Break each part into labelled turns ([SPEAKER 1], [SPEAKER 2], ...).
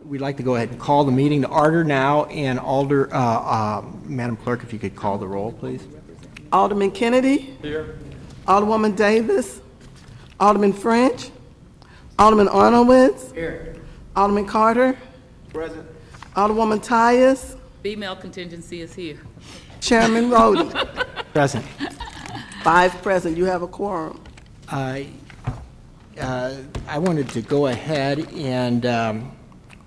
[SPEAKER 1] We'd like to go ahead and call the meeting to order now, and Madam Clerk, if you could call the roll, please.
[SPEAKER 2] Alderman Kennedy.
[SPEAKER 3] Here.
[SPEAKER 2] Alderwoman Davis. Alderman French. Alderman Arnowitz.
[SPEAKER 3] Here.
[SPEAKER 2] Alderman Carter.
[SPEAKER 3] Present.
[SPEAKER 2] Alderwoman Tyus.
[SPEAKER 4] Female contingency is here.
[SPEAKER 2] Chairman Roddy.
[SPEAKER 1] Present.
[SPEAKER 2] 5 present. You have a quorum.
[SPEAKER 1] I wanted to go ahead and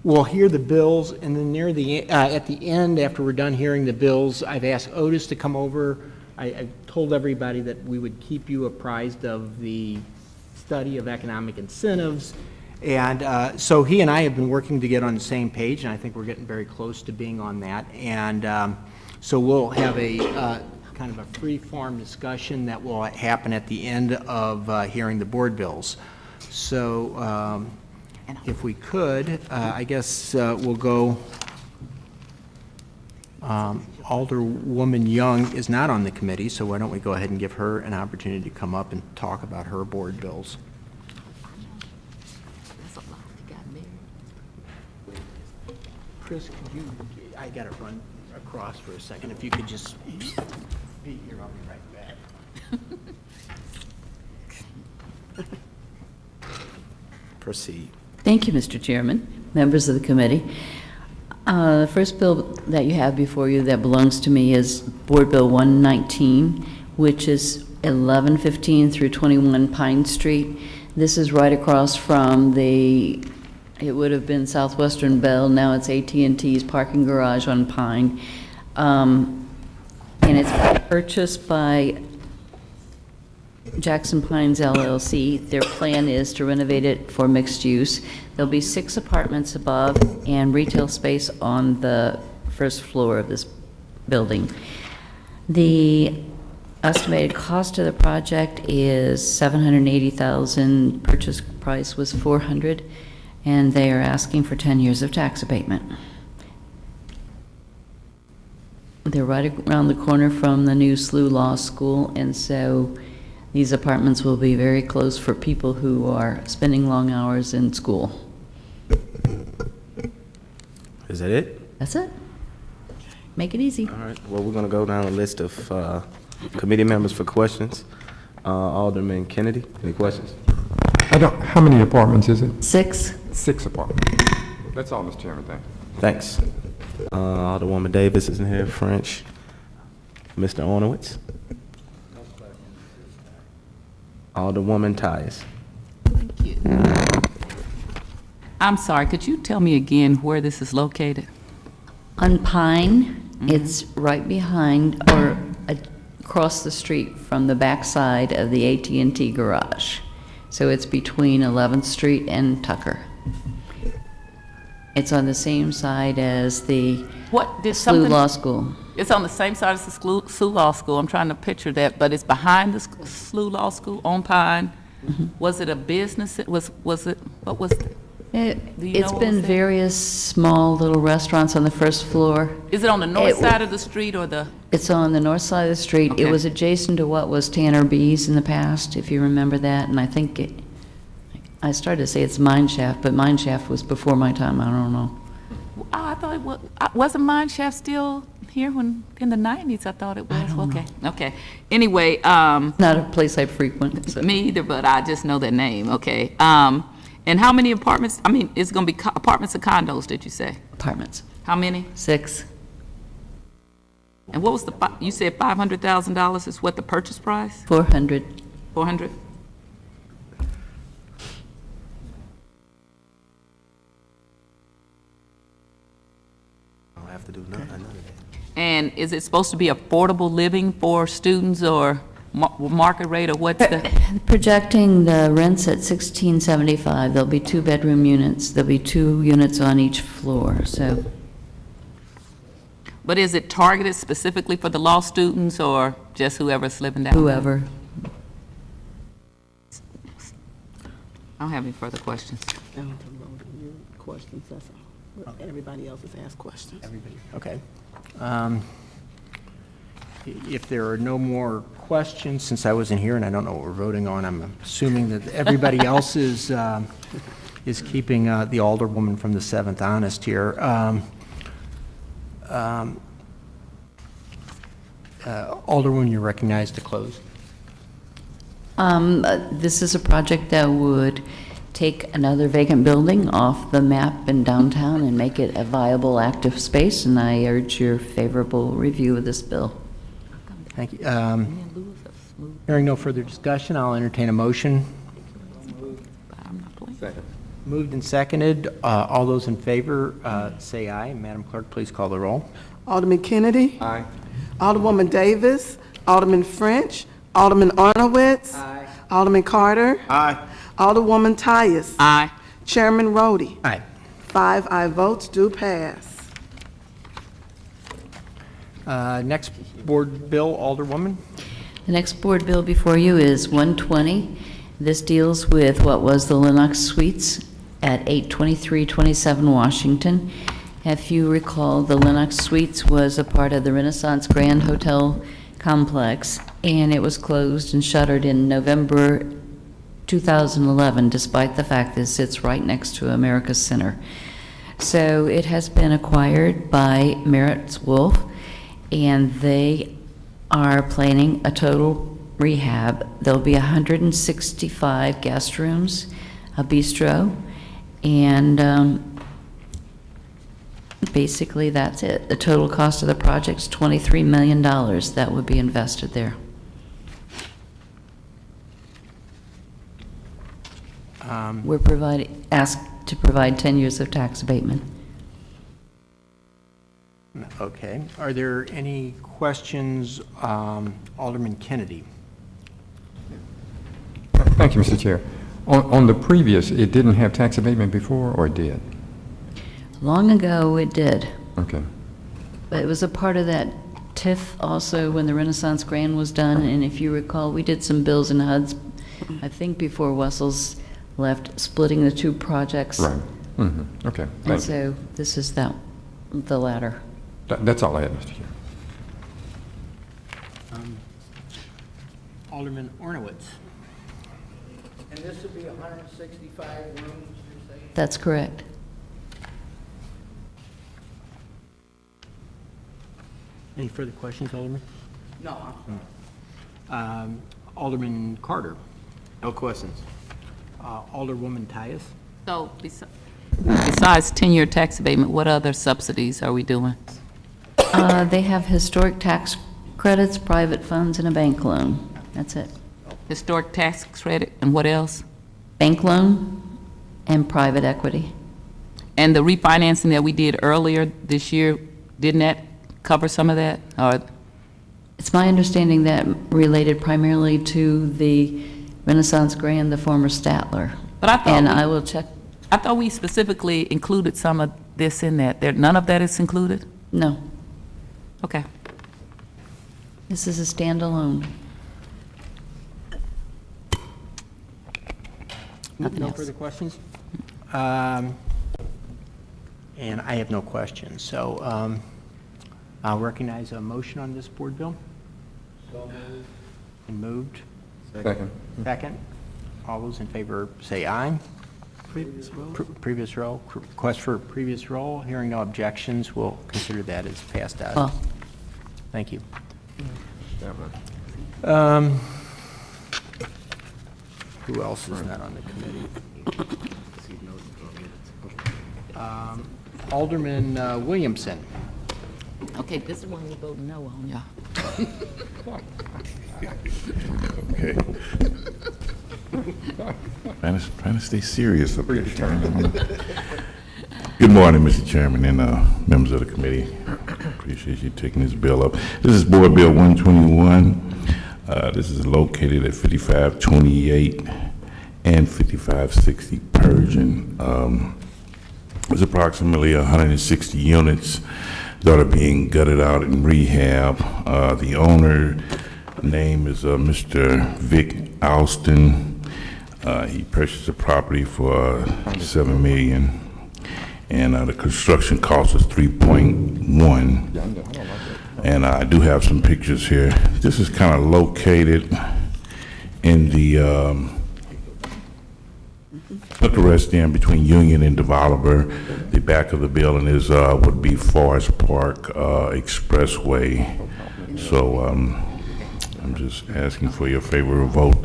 [SPEAKER 1] we'll hear the bills, and then near the at the end, after we're done hearing the bills, I've asked Otis to come over. I told everybody that we would keep you apprised of the study of economic incentives, and so he and I have been working to get on the same page, and I think we're getting very close to being on that. And so we'll have a kind of a free-form discussion that will happen at the end of hearing the board bills. So if we could, I guess we'll go. Alderwoman Young is not on the committee, so why don't we go ahead and give her an opportunity to come up and talk about her board bills. Chris, could you, I got to run across for a second. If you could just be here, I'll be right back.
[SPEAKER 3] Proceed.
[SPEAKER 4] Thank you, Mr. Chairman, members of the committee. The first bill that you have before you that belongs to me is Board Bill 119, which is 1115 through 21 Pine Street. This is right across from it would have been Southwestern Bell, now it's AT&T's parking garage on Pine. And it's purchased by Jackson Pines LLC. Their plan is to renovate it for mixed use. There'll be 6 apartments above and retail space on the first floor of this building. The estimated cost of the project is $780,000. Purchase price was $400,000, and they are asking for 10 years of tax abatement. They're right around the corner from the new SLU Law School, and so these apartments will be very close for people who are spending long hours in school.
[SPEAKER 3] Is that it?
[SPEAKER 4] That's it. Make it easy.
[SPEAKER 3] All right. Well, we're going to go down a list of committee members for questions. Alderman Kennedy, any questions?
[SPEAKER 5] How many apartments is it?
[SPEAKER 4] 6.
[SPEAKER 5] 6 apartments. That's all, Mr. Chairman. Thanks.
[SPEAKER 3] Thanks. Alderwoman Davis isn't here. French. Mr. Ornowitz. Alderwoman Tyus.
[SPEAKER 4] Thank you. I'm sorry, could you tell me again where this is located? On Pine. It's right behind or across the street from the backside of the AT&T garage. So it's between 11th Street and Tucker. It's on the same side as the SLU Law School.
[SPEAKER 6] It's on the same side as the SLU Law School. I'm trying to picture that, but it's behind the SLU Law School on Pine. Mm-hmm. Was it a business? Was it? What was it?
[SPEAKER 4] It's been various small little restaurants on the first floor.
[SPEAKER 6] Is it on the north side of the street or the?
[SPEAKER 4] It's on the north side of the street. Okay. It was adjacent to what was Tanner B's in the past, if you remember that. And I think I started to say it's Mine Shaft, but Mine Shaft was before my time. I don't know.
[SPEAKER 6] I thought it was. Wasn't Mine Shaft still here in the 90s? I thought it was.
[SPEAKER 4] I don't know.
[SPEAKER 6] Okay. Anyway,
[SPEAKER 4] not a place I frequent. So.
[SPEAKER 6] Me either, but I just know that name. Okay. And how many apartments? I mean, it's going to be apartments or condos? Did you say?
[SPEAKER 4] Apartments.
[SPEAKER 6] How many?
[SPEAKER 4] 6.
[SPEAKER 6] And what was you said $500,000 is what the purchase price?
[SPEAKER 4] 400.
[SPEAKER 6] 400.
[SPEAKER 3] I'll have to do none of that.
[SPEAKER 4] And is it supposed to be affordable living for students or market rate, or what's the?
[SPEAKER 7] Projecting the rents at $1,675. There'll be 2-bedroom units. There'll be 2 units on each floor, so.
[SPEAKER 4] But is it targeted specifically for the law students or just whoever's living down
[SPEAKER 7] whoever.
[SPEAKER 4] there? I don't have any further questions.
[SPEAKER 2] Questions, that's all. Everybody else has asked questions.
[SPEAKER 1] Everybody, okay. If there are no more questions, since I wasn't here and I don't know what we're voting on, I'm assuming that everybody else is is keeping the alderwoman from the 7th honest here. Alderwoman, you're recognized to close.
[SPEAKER 4] This is a project that would take another vacant building off the map in downtown and make it a viable active space, and I urge your favorable review of this bill.
[SPEAKER 1] Thank you. Hearing no further discussion, I'll entertain a motion.
[SPEAKER 5] Second.
[SPEAKER 1] Moved and seconded. All those in favor, say aye. Madam Clerk, please call the roll.
[SPEAKER 2] Alderman Kennedy.
[SPEAKER 5] Aye.
[SPEAKER 2] Alderwoman Davis. Alderman French. Alderman Arnowitz.
[SPEAKER 1] Aye.
[SPEAKER 2] Alderman Carter.
[SPEAKER 3] Aye.
[SPEAKER 2] Alderwoman Tyus.
[SPEAKER 6] Aye.
[SPEAKER 2] Chairman Rhoddy.
[SPEAKER 1] Aye.
[SPEAKER 2] 5 aye votes do pass.
[SPEAKER 1] Next board bill, Alderwoman.
[SPEAKER 4] The next board bill before you is 120. This deals with what was the Lennox Suites at 82327 Washington. If you recall, the Lennox Suites was a part of the Renaissance Grand Hotel complex, and it was closed and shuttered in November 2011, despite the fact that it sits right next to America's Center. So it has been acquired by Merritt's Wolf, and they are planning a total rehab. There'll be 165 guest rooms, a bistro, and basically that's it. The total cost of the project is $23 million that would be invested there. We're asked to provide 10 years of tax abatement.
[SPEAKER 1] Okay. Are there any questions, Alderman Kennedy?
[SPEAKER 5] Thank you, Mr. Chair. On the previous, it didn't have tax abatement before, or it did?
[SPEAKER 4] Long ago, it did.
[SPEAKER 5] Okay.
[SPEAKER 4] But it was a part of that TIF also when the Renaissance Grand was done, and if you recall, we did some bills and HUDs, I think before Wessels left, splitting the two projects.
[SPEAKER 5] Right. Mm-hmm. Okay.
[SPEAKER 4] And
[SPEAKER 5] Thank you.
[SPEAKER 4] so this is the latter.
[SPEAKER 5] That's all I had, Mr. Chair.
[SPEAKER 1] Alderman Ornowitz. And this would be 165 rooms, you're saying?
[SPEAKER 4] That's correct.
[SPEAKER 1] Any further questions, Alderman? No. Alderman Carter.
[SPEAKER 3] No questions.
[SPEAKER 1] Alderwoman Tyus.
[SPEAKER 6] So besides 10-year tax abatement, what other subsidies are we doing?
[SPEAKER 4] They have historic tax credits, private funds, and a bank loan. That's it.
[SPEAKER 6] Historic tax credit, and what else?
[SPEAKER 4] Bank loan and private equity.
[SPEAKER 6] And the refinancing that we did earlier this year, didn't that cover some of that? Or
[SPEAKER 4] It's my understanding that related primarily to the Renaissance Grand, the former Statler.
[SPEAKER 6] But I thought
[SPEAKER 4] And
[SPEAKER 6] we-
[SPEAKER 4] I will check.
[SPEAKER 6] I thought we specifically included some of this in that. None of that is included?
[SPEAKER 4] No,
[SPEAKER 6] Okay.
[SPEAKER 4] this is a standalone. Nothing
[SPEAKER 1] No
[SPEAKER 4] else.
[SPEAKER 1] further questions? And I have no questions, so I'll recognize a motion on this board bill. So moved. And moved.
[SPEAKER 5] Second.
[SPEAKER 1] Second. All those in favor say aye.
[SPEAKER 2] Previous roll.
[SPEAKER 1] Previous roll. Request for previous roll. Hearing no objections, we'll consider that as passed out.
[SPEAKER 4] Well,
[SPEAKER 1] Thank you.
[SPEAKER 5] Yeah,
[SPEAKER 1] Who else is not on the committee? Alderman Williamson.
[SPEAKER 6] Okay, this is one we vote no on, y'all.
[SPEAKER 8] Okay. Trying to stay serious up here, Chairman. Good morning, Mr. Chairman and members of the committee. Appreciate you taking this bill up. This is Board Bill 121. This is located at 5528 and 5560 Persian. There's approximately 160 units that are being gutted out in rehab. The owner name is Mr. Vic Alston. He purchased the property for $7 million, and the construction cost was 3.1. And I do have some pictures here. This is kind of located in the interested in between Union and Developer. The back of the building is, would be Forest Park Expressway. So I'm just asking for your favorable vote.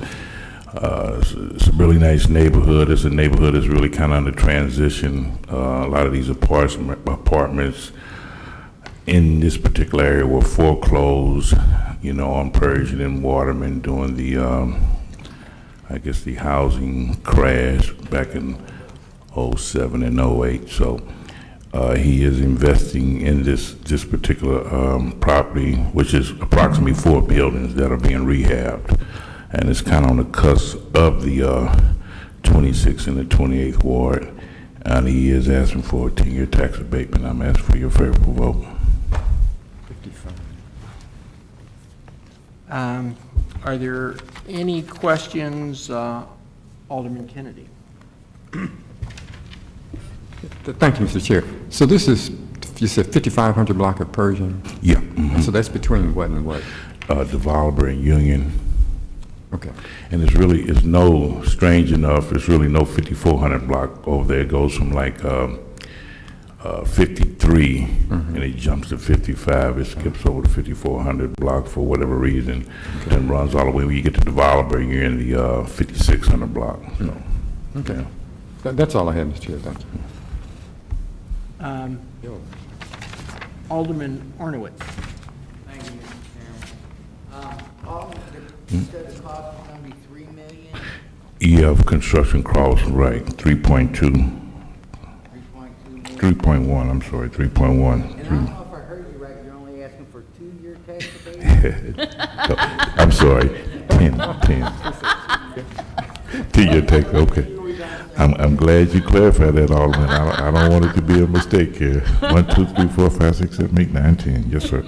[SPEAKER 8] It's a really nice neighborhood. It's a neighborhood that's really kind of under transition. A lot of these apartments in this particular area were foreclosed, you know, on Persian and Waterman during the, I guess, the housing crash back in '07 and '08. So he is investing in this particular property, which is approximately 4 buildings that are being rehabbed. And it's kind of on the cusp of the 26th and the 28th Ward. And he is asking for a 10-year tax abatement. I'm asking for your favorable vote.
[SPEAKER 1] Are there any questions, Alderman Kennedy?
[SPEAKER 5] Thank you, Mr. Chair. So this is, you said 5500 block of Persian?
[SPEAKER 8] Yeah. Mhm.
[SPEAKER 5] So that's between what and what?
[SPEAKER 8] Developer and Union.
[SPEAKER 5] Okay.
[SPEAKER 8] And it's really, it's no, strange enough, it's really no 5400 block over there. It goes from like 53 and it jumps to 55. It skips over the 5400 block for whatever reason, and runs all the way. When you get to Developer, you're in the 5600 block. So,
[SPEAKER 5] Okay. That's all I had, Mr. Chair. Thank you.
[SPEAKER 1] Alderman Ornowitz.
[SPEAKER 9] Thank you, Mr. Chairman. You said the cost is going to be $3 million?
[SPEAKER 8] EF construction costs, right, 3.2. 3.1, I'm sorry, 3.1.
[SPEAKER 9] And I don't know if I heard you right, you're only asking for 2-year tax abatement?
[SPEAKER 8] I'm sorry, 10. 10-year tax, okay. I'm glad you clarified that, Alderman. I don't want it to be a mistake here. 1, 2, 3, 4, 5, 6, 7, 8, 9, 10. Yes, sir.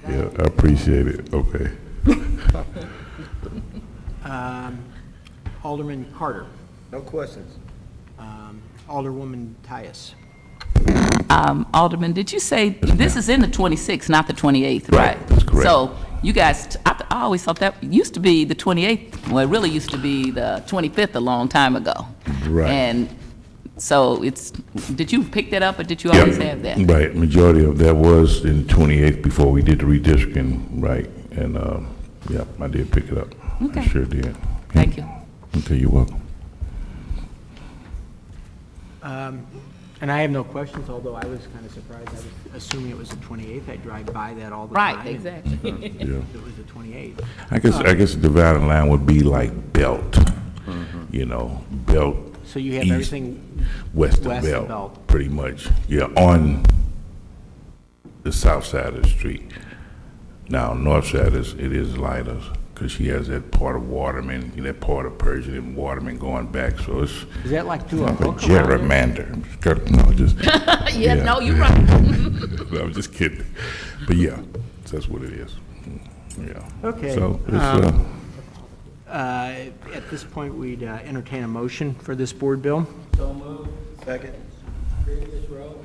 [SPEAKER 8] Yeah, I appreciate it. Okay.
[SPEAKER 1] Alderman Carter.
[SPEAKER 3] No questions.
[SPEAKER 1] Alderwoman Tyus.
[SPEAKER 6] Alderman, did you say, this is in the 26th, not the 28th, right?
[SPEAKER 8] Right, that's correct.
[SPEAKER 6] So you guys, I always thought that used to be the 28th, well, it really used to be the 25th a long time ago.
[SPEAKER 8] Right.
[SPEAKER 6] And so it's, did you pick that up, or did you always have that?
[SPEAKER 8] Right, majority of that was in 28th before we did the redistricting, right, and, yeah, I did pick it up.
[SPEAKER 6] Okay.
[SPEAKER 8] I sure did.
[SPEAKER 6] Thank you.
[SPEAKER 8] Okay, you're welcome.
[SPEAKER 1] And I have no questions, although I was kind of surprised. I was assuming it was the 28th. I drive by that all the time.
[SPEAKER 6] Right, exactly.
[SPEAKER 8] Yeah.
[SPEAKER 1] It was the 28th.
[SPEAKER 8] I guess the dividing line would be like belt, you know, belt.
[SPEAKER 1] So you have
[SPEAKER 8] east,
[SPEAKER 1] everything
[SPEAKER 8] west of
[SPEAKER 1] west of
[SPEAKER 8] belt,
[SPEAKER 1] Belt.
[SPEAKER 8] pretty much. Yeah, on the south side of the street. Now, north side it is lighter because she has that part of Waterman, that part of Persian and Waterman going back. So it's
[SPEAKER 1] Is that like through a
[SPEAKER 8] a
[SPEAKER 1] hook around it?
[SPEAKER 8] gerrymander. No, just
[SPEAKER 6] Yeah, no, you're right.
[SPEAKER 8] no, I'm just kidding. But yeah, that's what it is. Yeah.
[SPEAKER 1] Okay,
[SPEAKER 8] So it's,
[SPEAKER 1] At this point, we'd entertain a motion for this board bill.
[SPEAKER 9] So moved.
[SPEAKER 3] Second.
[SPEAKER 9] Previous row.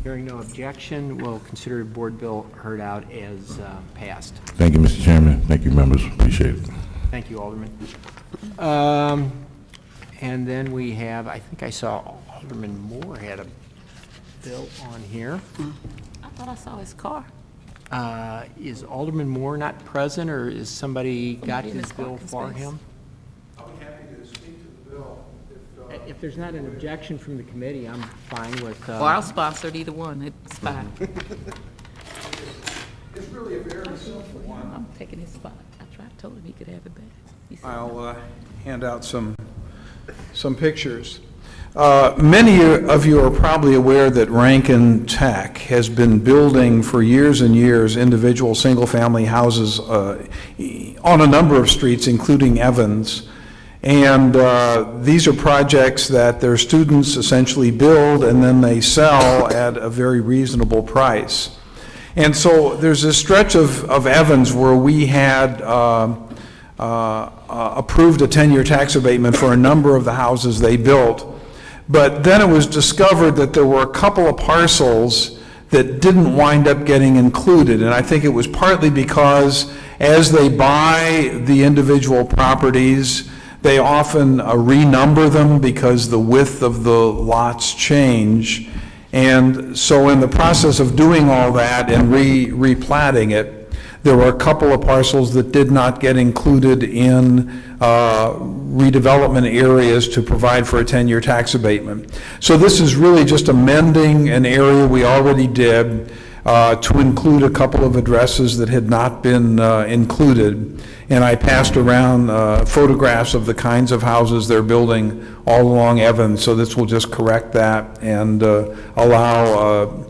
[SPEAKER 1] Hearing no objection, we'll consider board bill heard out as passed.
[SPEAKER 8] Thank you, Mr. Chairman. Thank you, members. Appreciate it.
[SPEAKER 1] Thank you, Alderman. And then we have, I think I saw Alderman Moore had a bill on here.
[SPEAKER 6] I thought I saw his car.
[SPEAKER 1] Is Alderman Moore not present, or is somebody got
[SPEAKER 6] Maybe in
[SPEAKER 1] his
[SPEAKER 6] his
[SPEAKER 1] bill
[SPEAKER 6] parking
[SPEAKER 1] for
[SPEAKER 6] space.
[SPEAKER 1] him?
[SPEAKER 10] I'll be happy to speak to the bill
[SPEAKER 1] If there's not an objection from the committee, I'm fine with.
[SPEAKER 6] Or I'll sponsor it, either one, it's fine.
[SPEAKER 10] It's really a very simple one.
[SPEAKER 6] I'm taking his spot. Told him he could have it back. He said,
[SPEAKER 10] I'll hand out some pictures. Many of you are probably aware that Rankin Tech has been building for years and years individual single-family houses on a number of streets, including Evans. And these are projects that their students essentially build and then they sell at a very reasonable price. And so there's a stretch of Evans where we had approved a 10-year tax abatement for a number of the houses they built. But then it was discovered that there were a couple of parcels that didn't wind up getting included. And I think it was partly because as they buy the individual properties, They often renumber them because the width of the lots change. And so in the process of doing all that and replatting it, there were a couple of parcels that did not get included in redevelopment areas to provide for a 10-year tax abatement. So this is really just amending an area we already did to include a couple of addresses that had not been included. And I passed around photographs of the kinds of houses they're building all along Evans, so this will just correct that and allow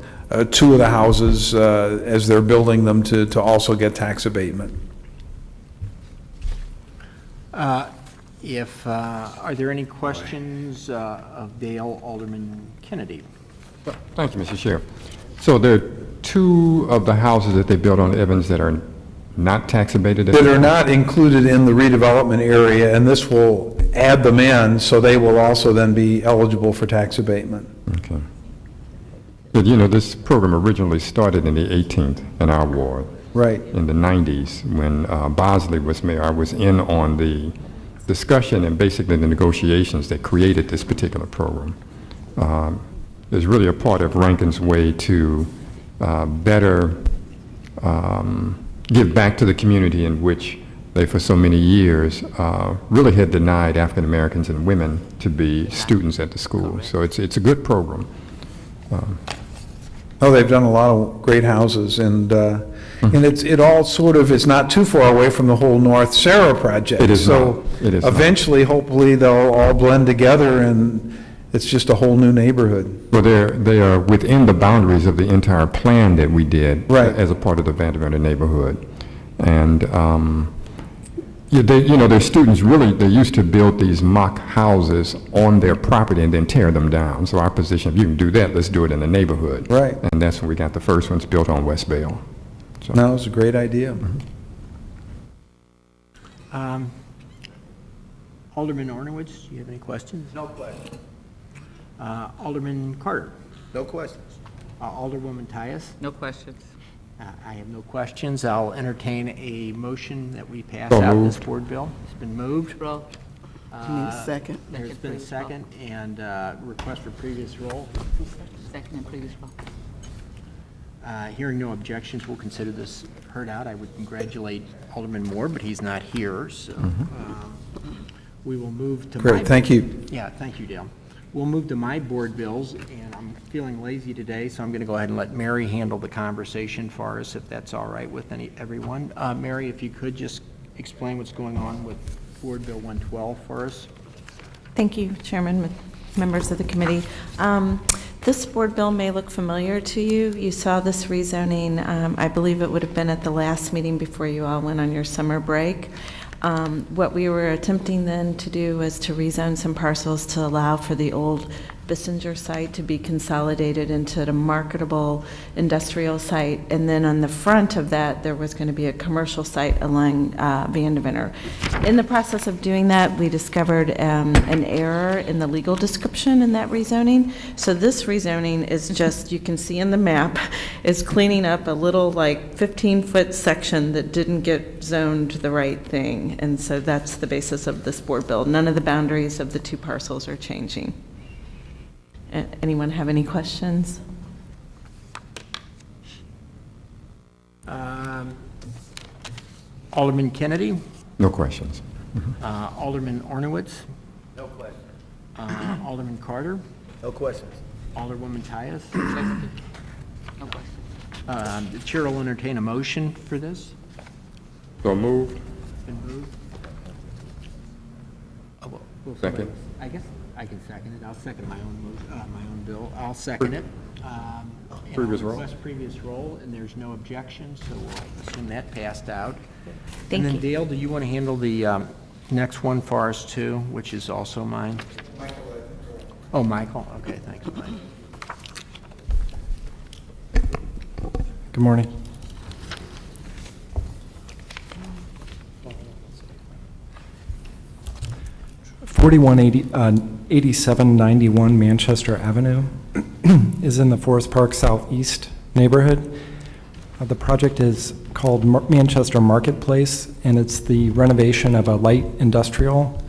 [SPEAKER 10] two of the houses, as they're building them, to also get tax abatement.
[SPEAKER 1] Are there any questions of Dale, Alderman Kennedy?
[SPEAKER 5] Thank you, Mr. Chair. So there are two of the houses that they built on Evans that are not tax abated?
[SPEAKER 10] That are not included in the redevelopment area, and this will add them in, so they will also then be eligible for tax abatement.
[SPEAKER 5] Okay. But you know, this program originally started in the 18th in our ward.
[SPEAKER 10] Right.
[SPEAKER 5] In the 90s, when Bosley was mayor. I was in on the discussion and basically the negotiations that created this particular program. It's really a part of Rankin's way to better give back to the community in which they, for so many years, really had denied African Americans and women to be students at the school. So it's a good program.
[SPEAKER 10] Oh, they've done a lot of great houses, and it all sort of is not too far away from the whole North Sarah project.
[SPEAKER 5] It is
[SPEAKER 10] so
[SPEAKER 5] not. It is
[SPEAKER 10] eventually, hopefully, they'll all blend together, and it's just a whole new neighborhood.
[SPEAKER 5] Well, they are within the boundaries of the entire plan that we did
[SPEAKER 10] right.
[SPEAKER 5] as a part of the Vanderbilt neighborhood. And their students really, they used to build these mock houses on their property and then tear them down. So our position, if you can do that, let's do it in the neighborhood.
[SPEAKER 10] Right.
[SPEAKER 5] And that's when we got the first ones built on West Bell. So.
[SPEAKER 10] No, it was a great idea.
[SPEAKER 1] Alderman Ornowitz, do you have any questions?
[SPEAKER 9] No questions.
[SPEAKER 1] Alderman Carter?
[SPEAKER 9] No questions.
[SPEAKER 1] Alderwoman Tyus?
[SPEAKER 6] No questions.
[SPEAKER 1] I have no questions. I'll entertain a motion that we pass
[SPEAKER 5] So
[SPEAKER 1] out
[SPEAKER 5] moved.
[SPEAKER 1] this board bill. It's been moved.
[SPEAKER 6] Roll.
[SPEAKER 2] Do you need a second?
[SPEAKER 1] There's been a second, and request for previous roll.
[SPEAKER 6] Second and previous roll.
[SPEAKER 1] Hearing no objections, we'll consider this heard out. I would congratulate Alderman Moore, but he's not here, so we will move to
[SPEAKER 10] Great, thank you.
[SPEAKER 1] Yeah, thank you, Dale. We'll move to my board bills, and I'm feeling lazy today, so I'm going to go ahead and let Mary handle the conversation for us, if that's all right with everyone. Mary, if you could just explain what's going on with Board Bill 112 for us.
[SPEAKER 11] Thank you, Chairman, members of the committee. This board bill may look familiar to you. You saw this rezoning, I believe it would have been at the last meeting before you all went on your summer break. What we were attempting then to do was to rezone some parcels to allow for the old Bissinger site to be consolidated into a marketable industrial site, and then on the front of that there was going to be a commercial site along Vandeventer. In the process of doing that, we discovered an error in the legal description in that rezoning. So this rezoning is just, you can see in the map, is cleaning up a little like 15-foot section that didn't get zoned the right thing, and so that's the basis of this board bill. None of the boundaries of the two parcels are changing. Anyone have any questions?
[SPEAKER 1] Alderman Kennedy?
[SPEAKER 5] No questions.
[SPEAKER 1] Alderman Ornowitz?
[SPEAKER 9] No questions.
[SPEAKER 1] Alderman Carter?
[SPEAKER 9] No questions.
[SPEAKER 1] Alderwoman Tyus?
[SPEAKER 6] No questions.
[SPEAKER 1] The chair will entertain a motion for this.
[SPEAKER 5] So moved.
[SPEAKER 1] Been moved. Oh, well,
[SPEAKER 5] Second.
[SPEAKER 1] I guess I can second it. I'll second my own bill. I'll second it. And
[SPEAKER 5] Previous
[SPEAKER 1] I'll
[SPEAKER 5] roll.
[SPEAKER 1] request previous roll, and there's no objection, so we'll assume that passed out.
[SPEAKER 11] Thank
[SPEAKER 1] And then
[SPEAKER 11] you.
[SPEAKER 1] Dale, do you want to handle the next one for us too, which is also mine? Oh, Michael? Okay, thanks, Mike.
[SPEAKER 12] Good morning. 8791 Manchester Avenue is in the Forest Park Southeast neighborhood. The project is called Manchester Marketplace, and it's the renovation of a light industrial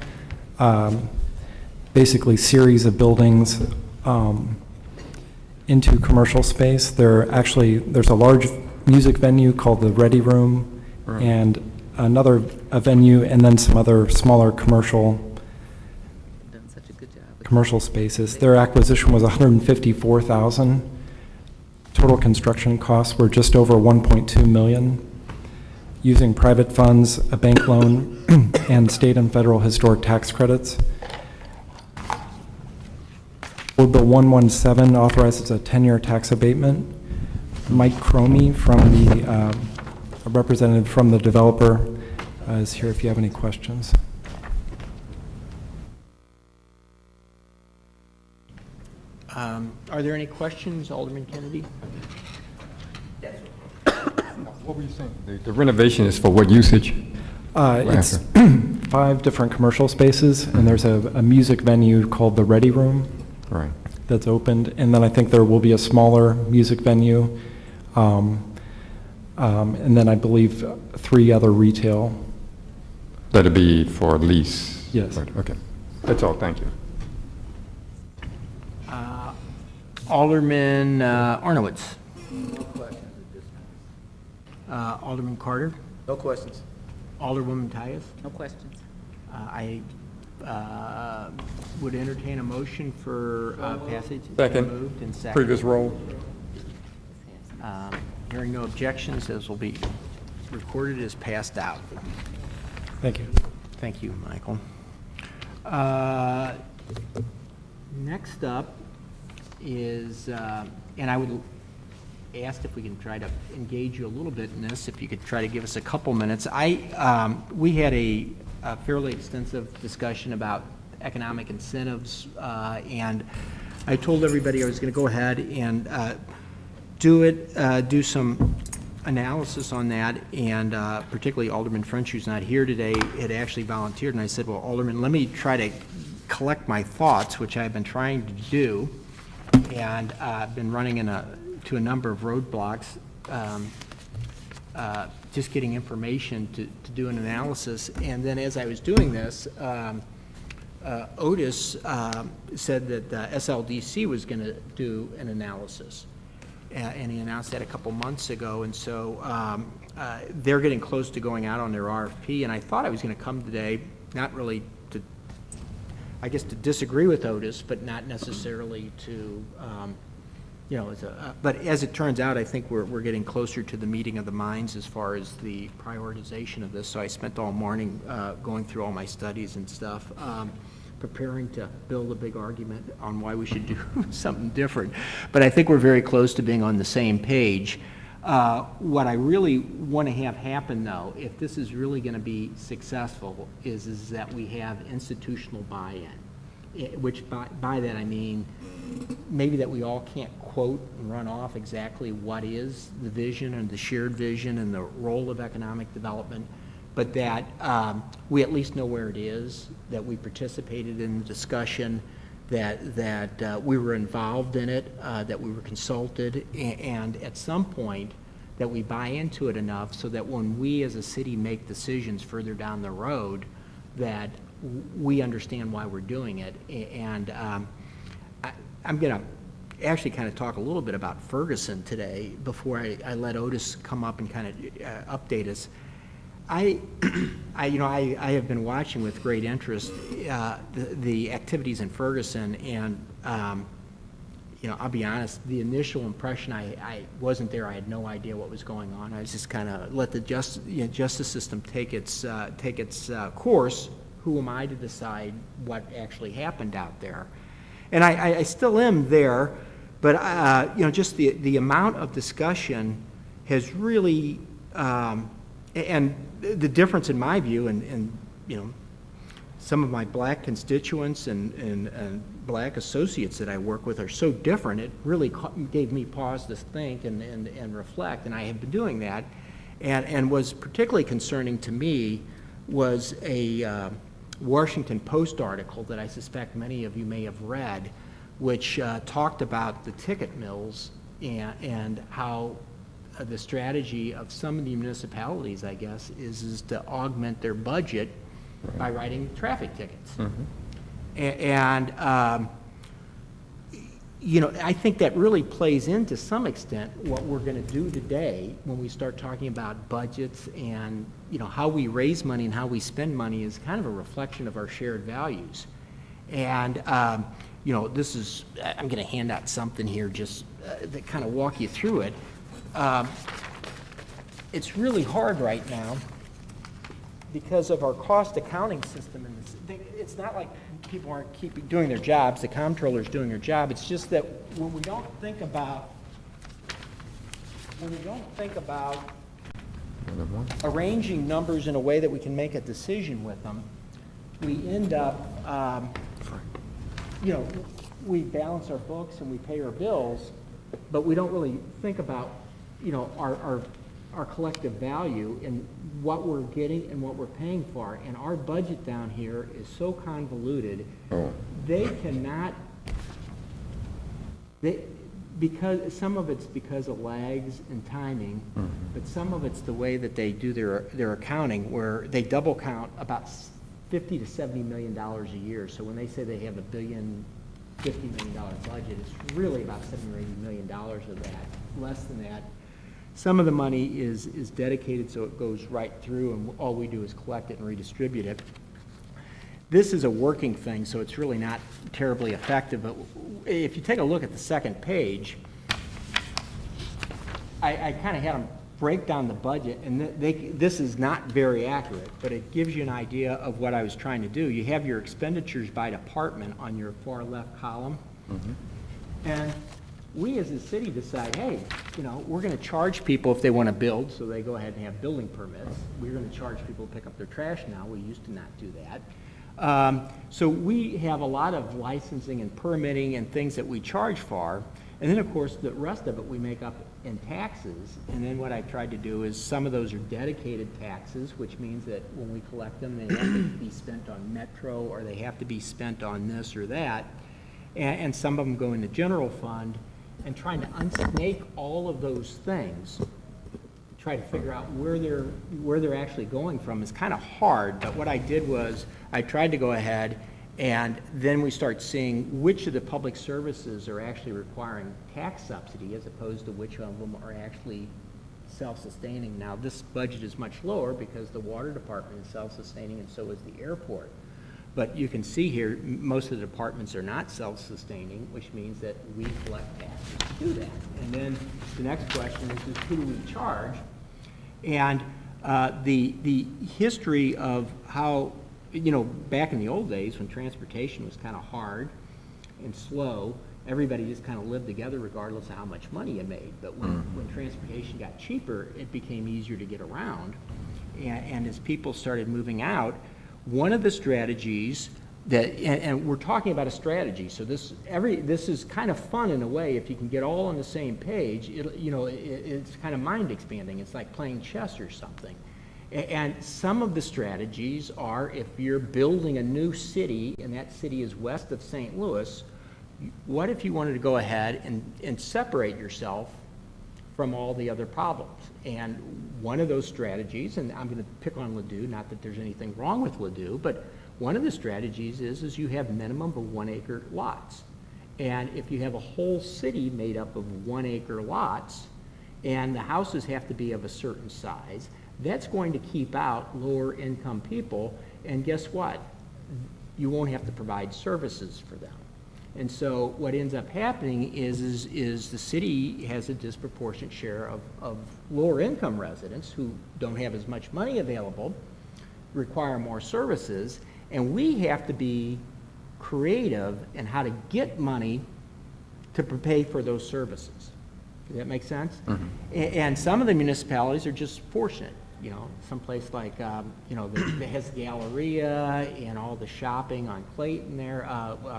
[SPEAKER 12] basically series of buildings into commercial space. There's a large music venue called the Ready Room,
[SPEAKER 5] Right.
[SPEAKER 12] and a venue, and then some other smaller commercial spaces. Their acquisition was $154,000. Total construction costs were just over $1.2 million, using private funds, a bank loan, and state and federal historic tax credits. Board Bill 117 authorizes a 10-year tax abatement. Mike Cromie from a representative from the developer is here if you have any questions.
[SPEAKER 1] Are there any questions, Alderman Kennedy?
[SPEAKER 5] What were you saying? The renovation is for what usage?
[SPEAKER 12] It's 5 different commercial spaces, and there's a music venue called the Ready Room.
[SPEAKER 5] Right.
[SPEAKER 12] That's opened, and then I think there will be a smaller music venue, and then I believe 3 other retail.
[SPEAKER 5] That'll be for lease?
[SPEAKER 12] Yes.
[SPEAKER 5] Right, okay. That's all, thank you.
[SPEAKER 1] Alderman Arnowitz. Alderman Carter.
[SPEAKER 3] No questions.
[SPEAKER 1] Alderwoman Tyus.
[SPEAKER 6] No questions.
[SPEAKER 1] I would entertain a motion for passage.
[SPEAKER 5] Second.
[SPEAKER 1] Moved and seconded.
[SPEAKER 5] Previous roll.
[SPEAKER 1] Hearing no objections, this will be recorded as passed out.
[SPEAKER 12] Thank you.
[SPEAKER 1] Thank you, Michael. Next up is, and I would ask if we can try to engage you a little bit in this, if you could try to give us a couple minutes. We had a fairly extensive discussion about economic incentives, and I told everybody I was going to go ahead and do some analysis on that, and particularly Alderman French, who's not here today, had actually volunteered, and I said, well, Alderman, let me try to collect my thoughts, which I've been trying to do, and I've been running to a number of roadblocks, just getting information to do an analysis. And then as I was doing this, Otis said that SLDC was going to do an analysis, and he announced that a couple months ago, and so they're getting close to going out on their RFP, and I thought I was going to come today, not really to, I guess, to disagree with Otis, but not necessarily to, but as it turns out, I think we're getting closer to the meeting of the minds as far as the prioritization of this. So I spent all morning going through all my studies and stuff, preparing to build a big argument on why we should do something different. But I think we're very close to being on the same page. What I really want to have happen, though, if this is really going to be successful, is that we have institutional buy-in, which by that I mean maybe that we all can't quote and run off exactly what is the vision and the shared vision and the role of economic development, but that we at least know where it is, that we participated in the discussion, that we were involved in it, that we were consulted, and at some point that we buy into it enough so that when we as a city make decisions further down the road, that we understand why we're doing it. And I'm going to actually kind of talk a little bit about Ferguson today before I let Otis come up and kind of update us. I have been watching with great interest the activities in Ferguson, and I'll be honest, the initial impression, I wasn't there. I had no idea what was going on. I was just kind of let the justice system take its course. Who am I to decide what actually happened out there? And I still am there, but just the amount of discussion has really, and the difference in my view, and some of my black constituents and black associates that I work with are so different, it really gave me pause to think and reflect, and I have been doing that. And was particularly concerning to me was a Washington Post article that I suspect many of you may have read, which talked about the ticket mills and how the strategy of some of the municipalities, I guess, is to augment their budget by writing traffic tickets.
[SPEAKER 5] Mm-hmm.
[SPEAKER 1] And, you know, I think that really plays into some extent what we're going to do today when we start talking about budgets and, you know, how we raise money and how we spend money is kind of a reflection of our shared values. And, you know, this is, I'm going to hand out something here just that kind of walk you through it. It's really hard right now because of our cost accounting system. It's not like people aren't doing their jobs, the comptroller's doing their job. It's just that when we don't think about arranging numbers in a way that we can make a decision with them, we end up, you know, we balance our books and we pay our bills, but we don't really think about, you know, our collective value and what we're getting and what we're paying for. And our budget down here is so convoluted, because some of it's because of lags and timing, but some of it's the way that they do their accounting, where they double count about $50 to $70 million a year. So when they say they have $1 billion, $50 million budget, it's really about $70 or $80 million of that, less than that. Some of the money is dedicated so it goes right through, and all we do is collect it and redistribute it. This is a working thing, so it's really not terribly effective, but if you take a look at the second page, I kind of had them break down the budget, and this is not very accurate, but it gives you an idea of what I was trying to do. You have your expenditures by department on your far left column, and we as a city decide, hey, you know, we're going to charge people if they want to build, so they go ahead and have building permits. We're going to charge people to pick up their trash now. We used to not do that. So we have a lot of licensing and permitting and things that we charge for. And then, of course, the rest of it we make up in taxes. And then what I tried to do is some of those are dedicated taxes, which means that when we collect them, they have to be spent on Metro or they have to be spent on this or that. And some of them go in the general fund. And trying to unsnake all of those things, try to figure out where they're actually going from is kind of hard. But what I did was I tried to go ahead and then we start seeing which of the public services are actually requiring tax subsidy as opposed to which of them are actually self-sustaining. Now this budget is much lower because the water department is self-sustaining and so is the airport. But you can see here, most of the departments are not self-sustaining, which means that we collect taxes to do that. And then the next question is who do we charge? And the history of how, you know, back in the old days when transportation was kind of hard and slow, everybody just kind of lived together regardless of how much money you made. But when transportation got cheaper, it became easier to get around. And as people started moving out, one of the strategies that, and we're talking about a strategy, so this is kind of fun in a way. If you can get all on the same page, it's kind of mind expanding. It's like playing chess or something. And some of the strategies are if you're building a new city and that city is west of St. Louis, what if you wanted to go ahead and separate yourself from all the other problems? And one of those strategies, and I'm going to pick on Ladue, not that there's anything wrong with Ladue, but one of the strategies is you have minimum of 1 acre lots. And if you have a whole city made up of 1 acre lots, and the houses have to be of a certain size, that's going to keep out lower income people, and guess what? You won't have to provide services for them. And so what ends up happening is the city has a disproportionate share of lower income residents who don't have as much money available, require more services, and we have to be creative in how to get money to pay for those services. Does that make sense? Mm-hmm. And some of the municipalities are just fortunate. You know, someplace like, that has Galleria and all the shopping on Clayton there,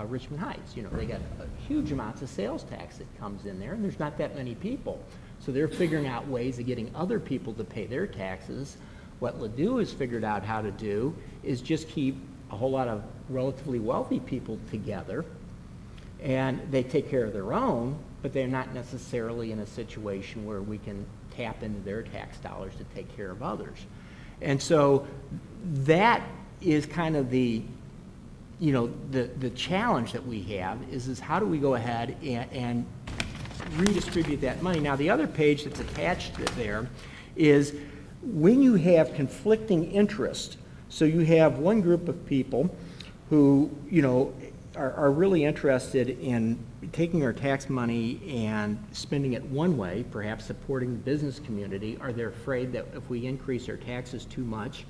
[SPEAKER 1] Richmond Heights, they got huge amounts of sales tax that comes in there, and there's not that many people. So they're figuring out ways of getting other people to pay their taxes. What Ladue has figured out how to do is just keep a whole lot of relatively wealthy people together, and they take care of their own, but they're not necessarily in a situation where we can tap into their tax dollars to take care of others. And so that is kind of the, you know, the challenge that we have is how do we go ahead and redistribute that money. Now, the other page that's attached there is when you have conflicting interest. So you have one group of people who, you know, are really interested in taking our tax money and spending it one way, perhaps supporting the business community, or they're afraid that if we increase our taxes too much,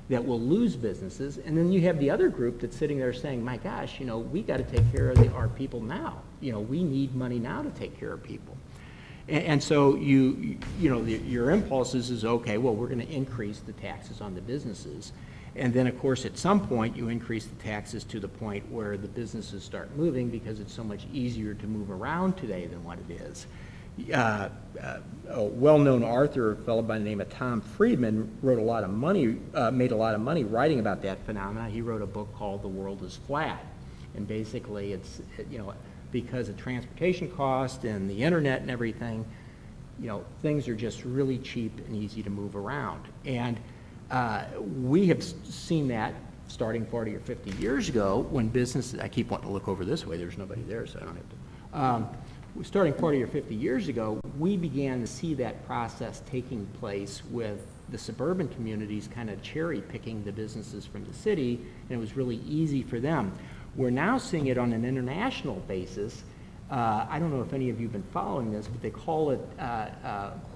[SPEAKER 1] that we'll lose businesses. And then you have the other group that's sitting there saying, my gosh, you know, we got to take care of our people now. You know, we need money now to take care of people. And so you know, your impulse is, okay, well, we're going to increase the taxes on the businesses. And then, of course, at some point, you increase the taxes to the point where the businesses start moving because it's so much easier to move around today than what it is. A well-known author, a fellow by the name of Tom Friedman, made a lot of money writing about that phenomenon. He wrote a book called The World is Flat. And basically, it's, you know, because of transportation costs and the internet and everything, you know, things are just really cheap and easy to move around. And we have seen that starting 40 or 50 years ago when businesses, I keep wanting to look over this way, there's nobody there, so I don't have to. Starting 40 or 50 years ago, we began to see that process taking place with the suburban communities kind of cherry picking the businesses from the city, and it was really easy for them. We're now seeing it on an international basis. I don't know if any of you have been following this, but they call it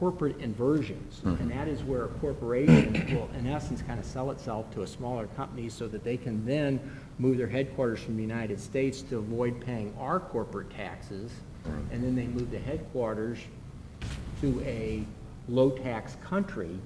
[SPEAKER 1] corporate inversions. And that is where a corporation will, in essence, kind of sell itself to a smaller company so that they can then move their headquarters from the United States to avoid paying our corporate taxes. And then they move the headquarters to a low-tax country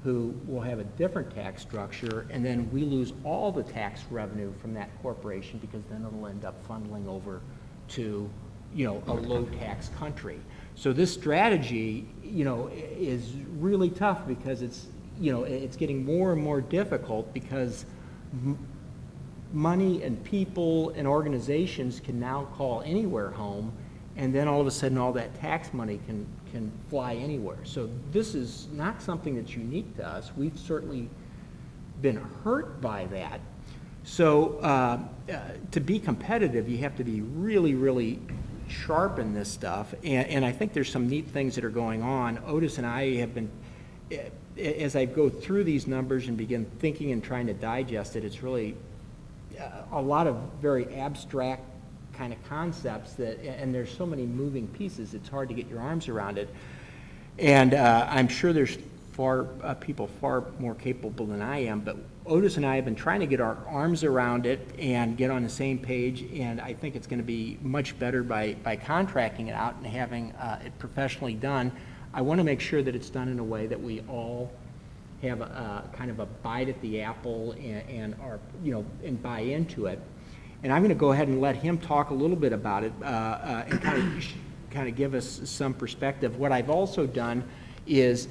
[SPEAKER 1] who will have a different tax structure, and then we lose all the tax revenue from that corporation because then it'll end up funneling over to, you know, a low-tax country. So this strategy, you know, is really tough because it's, you know, it's getting more and more difficult because money and people and organizations can now call anywhere home, and then all of a sudden all that tax money can fly anywhere. So this is not something that's unique to us. We've certainly been hurt by that. So to be competitive, you have to be really, really sharp in this stuff. And I think there's some neat things that are going on. Otis and I have been, as I go through these numbers and begin thinking and trying to digest it, it's really a lot of very abstract kind of concepts that, and there's so many moving pieces, it's hard to get your arms around it. And I'm sure there's people far more capable than I am, but Otis and I have been trying to get our arms around it and get on the same page, and I think it's going to be much better by contracting it out and having it professionally done. I want to make sure that it's done in a way that we all have a kind of a bite at the apple and are, you know, and buy into it. And I'm going to go ahead and let him talk a little bit about it and kind of give us some perspective. What I've also done is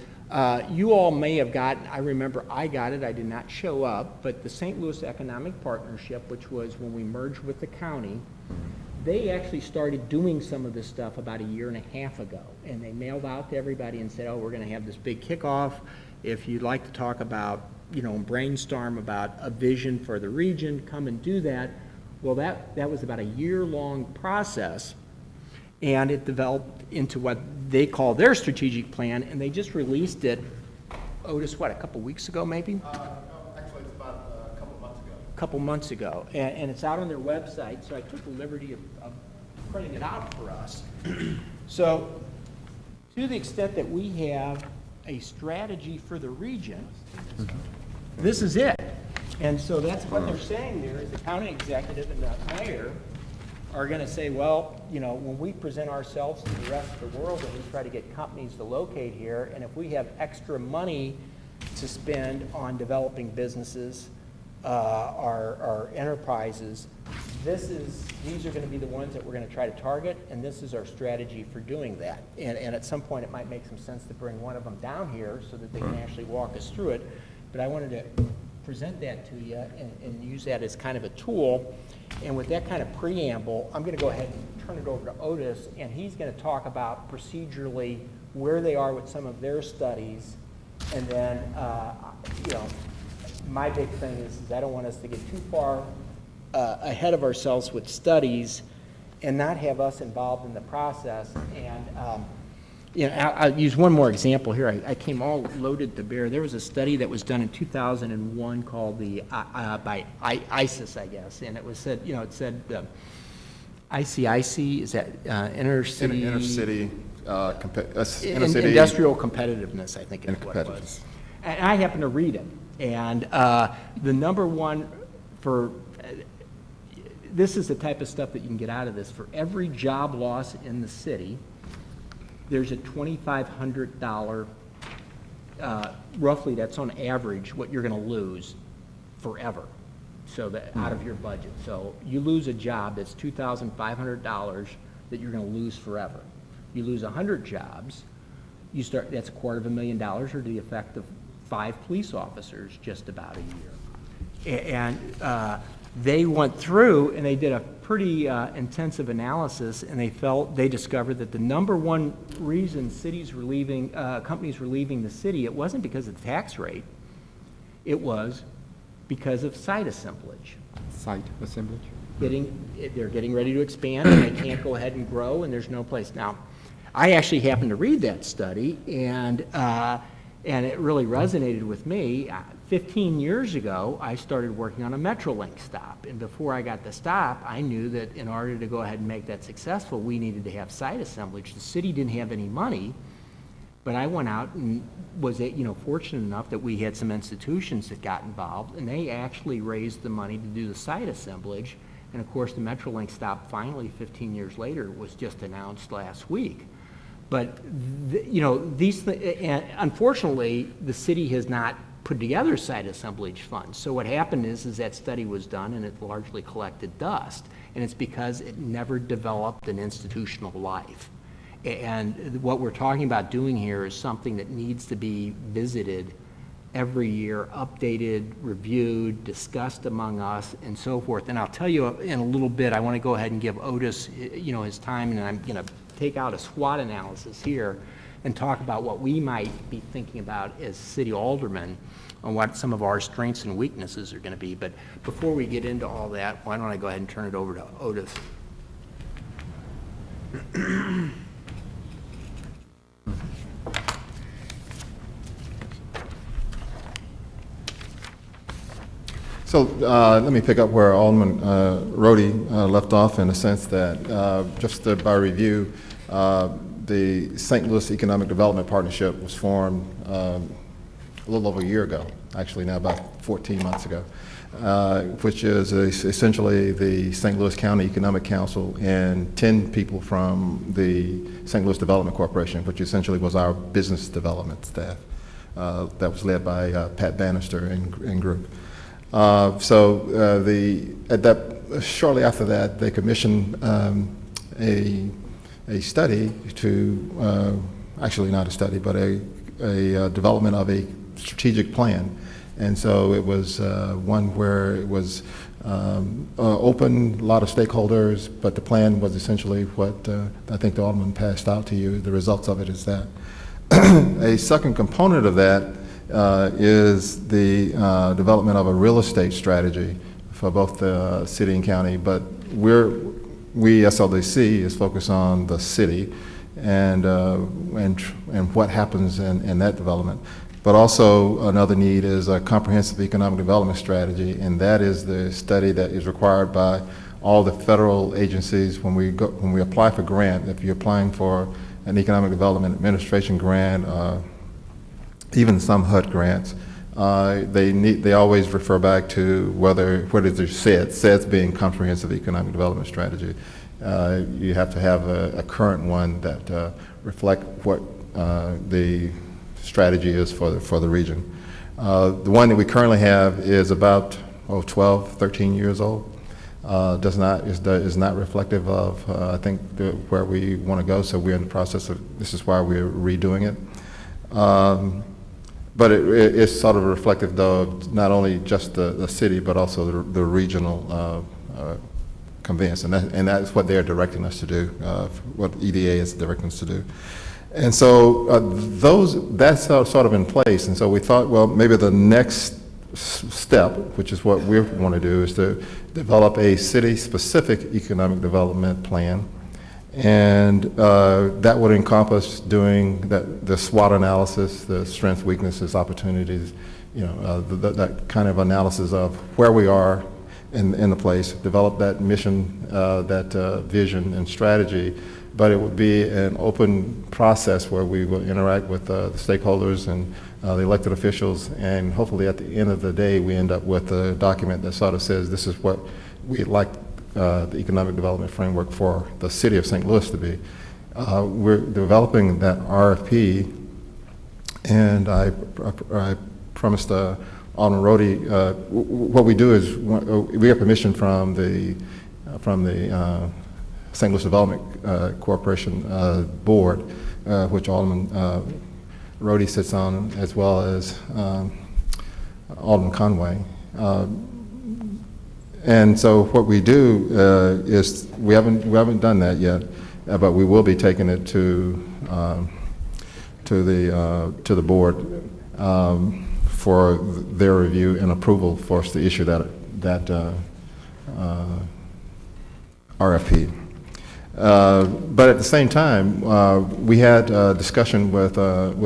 [SPEAKER 1] you all may have gotten, I remember I got it, I did not show up, but the St. Louis Economic Partnership, which was when we merged with the county, they actually started doing some of this stuff about 1.5 years ago. And they mailed out to everybody and said, oh, we're going to have this big kickoff. If you'd like to talk about, you know, brainstorm about a vision for the region, come and do that. Well, that was about a year-long process, and it developed into what they call their strategic plan, and they just released it, Otis, what, a couple weeks ago, maybe?
[SPEAKER 13] No, actually, it's about a couple months ago.
[SPEAKER 1] A couple months ago, and it's out on their website, so I took the liberty of printing it out for us. So, to the extent that we have a strategy for the region, this is it. And so that's what they're saying there is the county executive and the mayor are going to say, well, you know, when we present ourselves to the rest of the world and we try to get companies to locate here, and if we have extra money to spend on developing businesses, our enterprises, these are going to be the ones that we're going to try to target, and this is our strategy for doing that. And at some point it might make some sense to bring one of them down here so that they can actually walk us through it. But I wanted to present that to you and use that as kind of a tool. And with that kind of preamble, I'm going to go ahead and turn it over to Otis, and he's going to talk about procedurally where they are with some of their studies, and then, you know, my big thing is I don't want us to get too far ahead of ourselves with studies and not have us involved in the process. And I'll use one more example here. I came all loaded to bear. There was a study that was done in 2001 called by ISIS, I guess, and it was said, it said ICIC, is that inner city
[SPEAKER 13] industrial
[SPEAKER 1] competitiveness, I think is what it was. And I happened to read it, and the number one for this is the type of stuff that you can get out of this. For every job loss in the city, there's a $2,500, roughly that's on average what you're going to lose forever, so that out of your budget. So you lose a job that's $2,500 that you're going to lose forever. You lose 100 jobs, that's $250,000, or the effect of 5 police officers just about a year. And they went through and they did a pretty intensive analysis, and they discovered that the number one reason companies were leaving the city, it wasn't because of the tax rate, it was because of site assemblage.
[SPEAKER 5] Site assemblage?
[SPEAKER 1] They're getting ready to expand, and they can't go ahead and grow, and there's no place. Now, I actually happened to read that study, and it really resonated with me. 15 years ago, I started working on a Metrolink stop, and before I got the stop, I knew that in order to go ahead and make that successful, we needed to have site assemblage. The city didn't have any money, but I went out and was fortunate enough that we had some institutions that got involved, and they actually raised the money to do the site assemblage. And of course, the Metrolink stop finally, 15 years later, was just announced last week. But unfortunately, the city has not put together site assemblage funds. So what happened is that study was done and it largely collected dust, and it's because it never developed an institutional life. And what we're talking about doing here is something that needs to be visited every year, updated, reviewed, discussed among us, and so forth. And I'll tell you in a little bit, I want to go ahead and give Otis, his time, and I'm going to take out a SWOT analysis here and talk about what we might be thinking about as city aldermen on what some of our strengths and weaknesses are going to be. But before we get into all that, why don't I go ahead and turn it over to Otis.
[SPEAKER 13] So let me pick up where Alderman RODDY left off, in the sense that just by review, the St. Louis Economic Development Partnership was formed a little over a year ago, actually now about 14 months ago, which is essentially the St. Louis County Economic Council and 10 people from the St. Louis Development Corporation, which essentially was our business development staff. That was led by Pat Bannister and group. Shortly after that, they commissioned a study to, actually not a study, but a development of a strategic plan. And so it was one where it was open, a lot of stakeholders, but the plan was essentially what I think the Alderman passed out to you. The results of it is that. A second component of that is the development of a real estate strategy for both the city and county, but we SLDC is focused on the city and what happens in that development. But also another need is a comprehensive economic development strategy, and that is the study that is required by all the federal agencies when we apply for grant. If you're applying for an economic development administration grant, even some HUD grants, they always refer back to what is their SEDS being comprehensive economic development strategy. You have to have a current one that reflect what the strategy is for the region. The one that we currently have is about 12, 13 years old. Is not reflective of I think where we want to go. So we're in the process of, this is why we're redoing it. But it's sort of reflective, though, of not only just the city, but also the regional conveyance, and that's what they're directing us to do, what EDA is directing us to do. And so that's sort of in place, and so we thought, well, maybe the next step, which is what we want to do, is to develop a city-specific economic development plan. And that would encompass doing the SWOT analysis, the strengths, weaknesses, opportunities, that kind of analysis of where we are in the place, develop that mission, that vision and strategy. But it would be an open process where we will interact with the stakeholders and the elected officials, and hopefully at the end of the day, we end up with a document that sort of says this is what we'd like the economic development framework for the city of St. Louis to be. We're developing that RFP, and I promised Alderman RODDY, what we do is we have permission from the St. Louis Development Corporation board, which Alderman RODDY sits on, as well as Alderman Conway. And so what we do is we haven't done that yet, but we will be taking it to the board for their review and approval for us to issue that RFP. But at the same time, we had a discussion with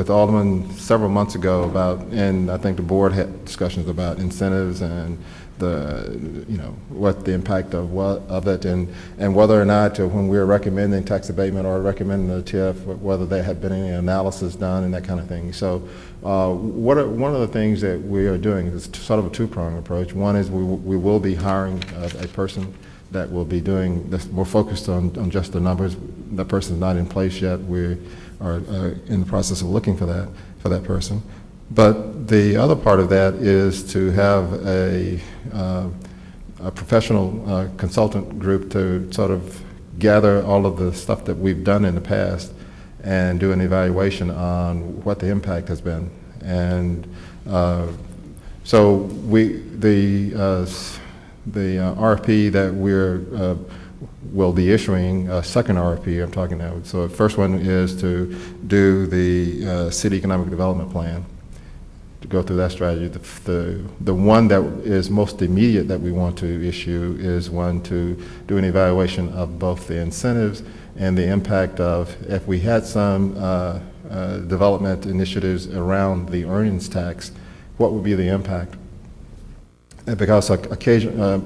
[SPEAKER 13] Alderman several months ago about, and I think the board had discussions about incentives and what the impact of it, and whether or not when we were recommending tax abatement or recommending the TIF, whether there had been any analysis done and that kind of thing. So one of the things that we are doing is sort of a two-pronged approach. One is we will be hiring a person that will be doing this, more focused on just the numbers. That person's not in place yet. We are in the process of looking for that person. But the other part of that is to have a professional consultant group to sort of gather all of the stuff that we've done in the past and do an evaluation on what the impact has been. And so the RFP that we'll be issuing, a second RFP I'm talking now. So the first one is to do the city economic development plan, to go through that strategy. The one that is most immediate that we want to issue is one to do an evaluation of both the incentives and the impact of, if we had some development initiatives around the earnings tax, what would be the impact? Because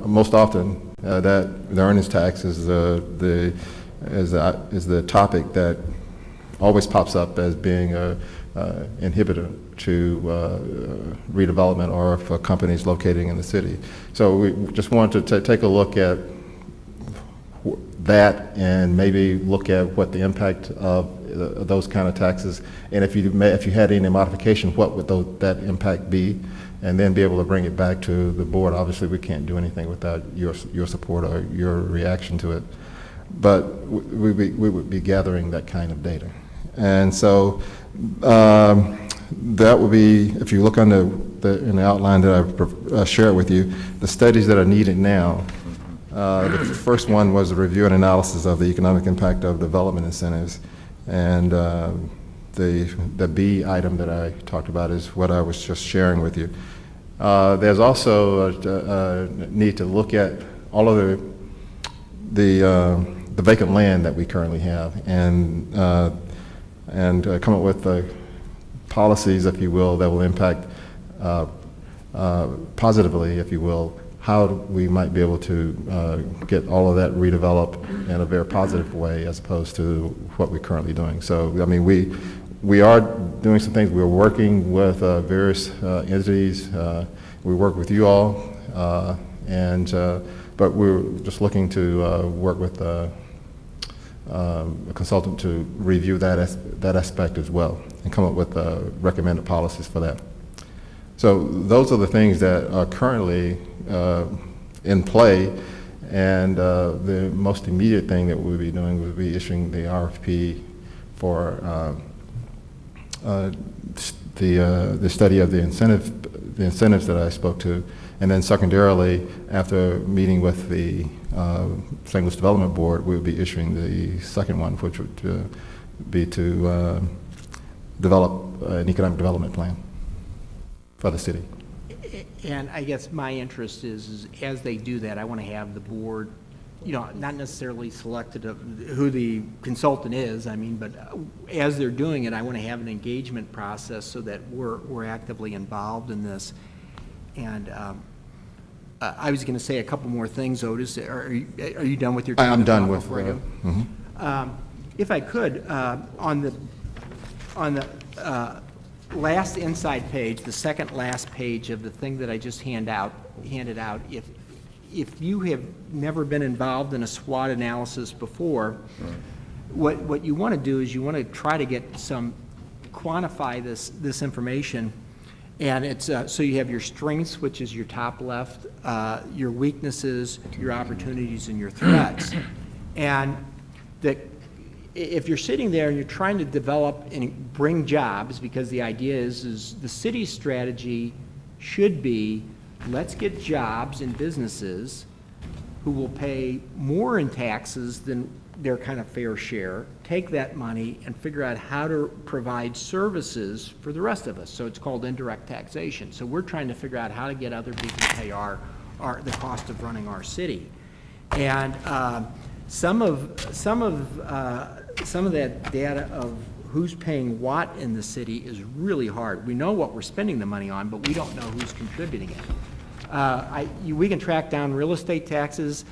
[SPEAKER 13] most often that the earnings tax is the topic that always pops up as being an inhibitor to redevelopment or for companies locating in the city. So we just wanted to take a look at that and maybe look at what the impact of those kind of taxes, and if you had any modification, what would that impact be? And then be able to bring it back to the board. Obviously, we can't do anything without your support or your reaction to it. But we would be gathering that kind of data. And so that would be, if you look on in the outline that I shared with you, the studies that are needed now. The first one was a review and analysis of the economic impact of development incentives. And the B item that I talked about is what I was just sharing with you. There's also a need to look at all of the vacant land that we currently have, and come up with policies, if you will, that will impact positively, if you will, how we might be able to get all of that redeveloped in a very positive way as opposed to what we're currently doing. So, I mean, we are doing some things. We're working with various entities. We work with you all, but we're just looking to work with a consultant to review that aspect as well and come up with recommended policies for that. So those are the things that are currently in play, and the most immediate thing that we'll be doing will be issuing the RFP for the study of the incentives that I spoke to, and then secondarily, after meeting with the St. Louis Development Board, we'll be issuing the second one, which would be to develop an economic development plan for the city.
[SPEAKER 1] And I guess my interest is as they do that, I want to have the board, not necessarily selected of who the consultant is, but as they're doing it, I want to have an engagement process so that we're actively involved in this. And I was going to say a couple more things, Otis. Are you done with your time?
[SPEAKER 13] I'm done with.
[SPEAKER 1] If I could, on the last inside page, the second last page of the thing that I just handed out, if you have never been involved in a SWOT analysis before, what you want to do is you want to try to quantify this information. And it's so you have your strengths, which is your top left, your weaknesses, your opportunities, and your threats. And if you're sitting there and you're trying to develop and bring jobs, because the idea is the city's strategy should be, let's get jobs in businesses who will pay more in taxes than their kind of fair share, take that money and figure out how to provide services for the rest of us. So it's called indirect taxation. So we're trying to figure out how to get other people to pay the cost of running our city. And some of that data of who's paying what in the city is really hard. We know what we're spending the money on, but we don't know who's contributing it. We can track down real estate taxes.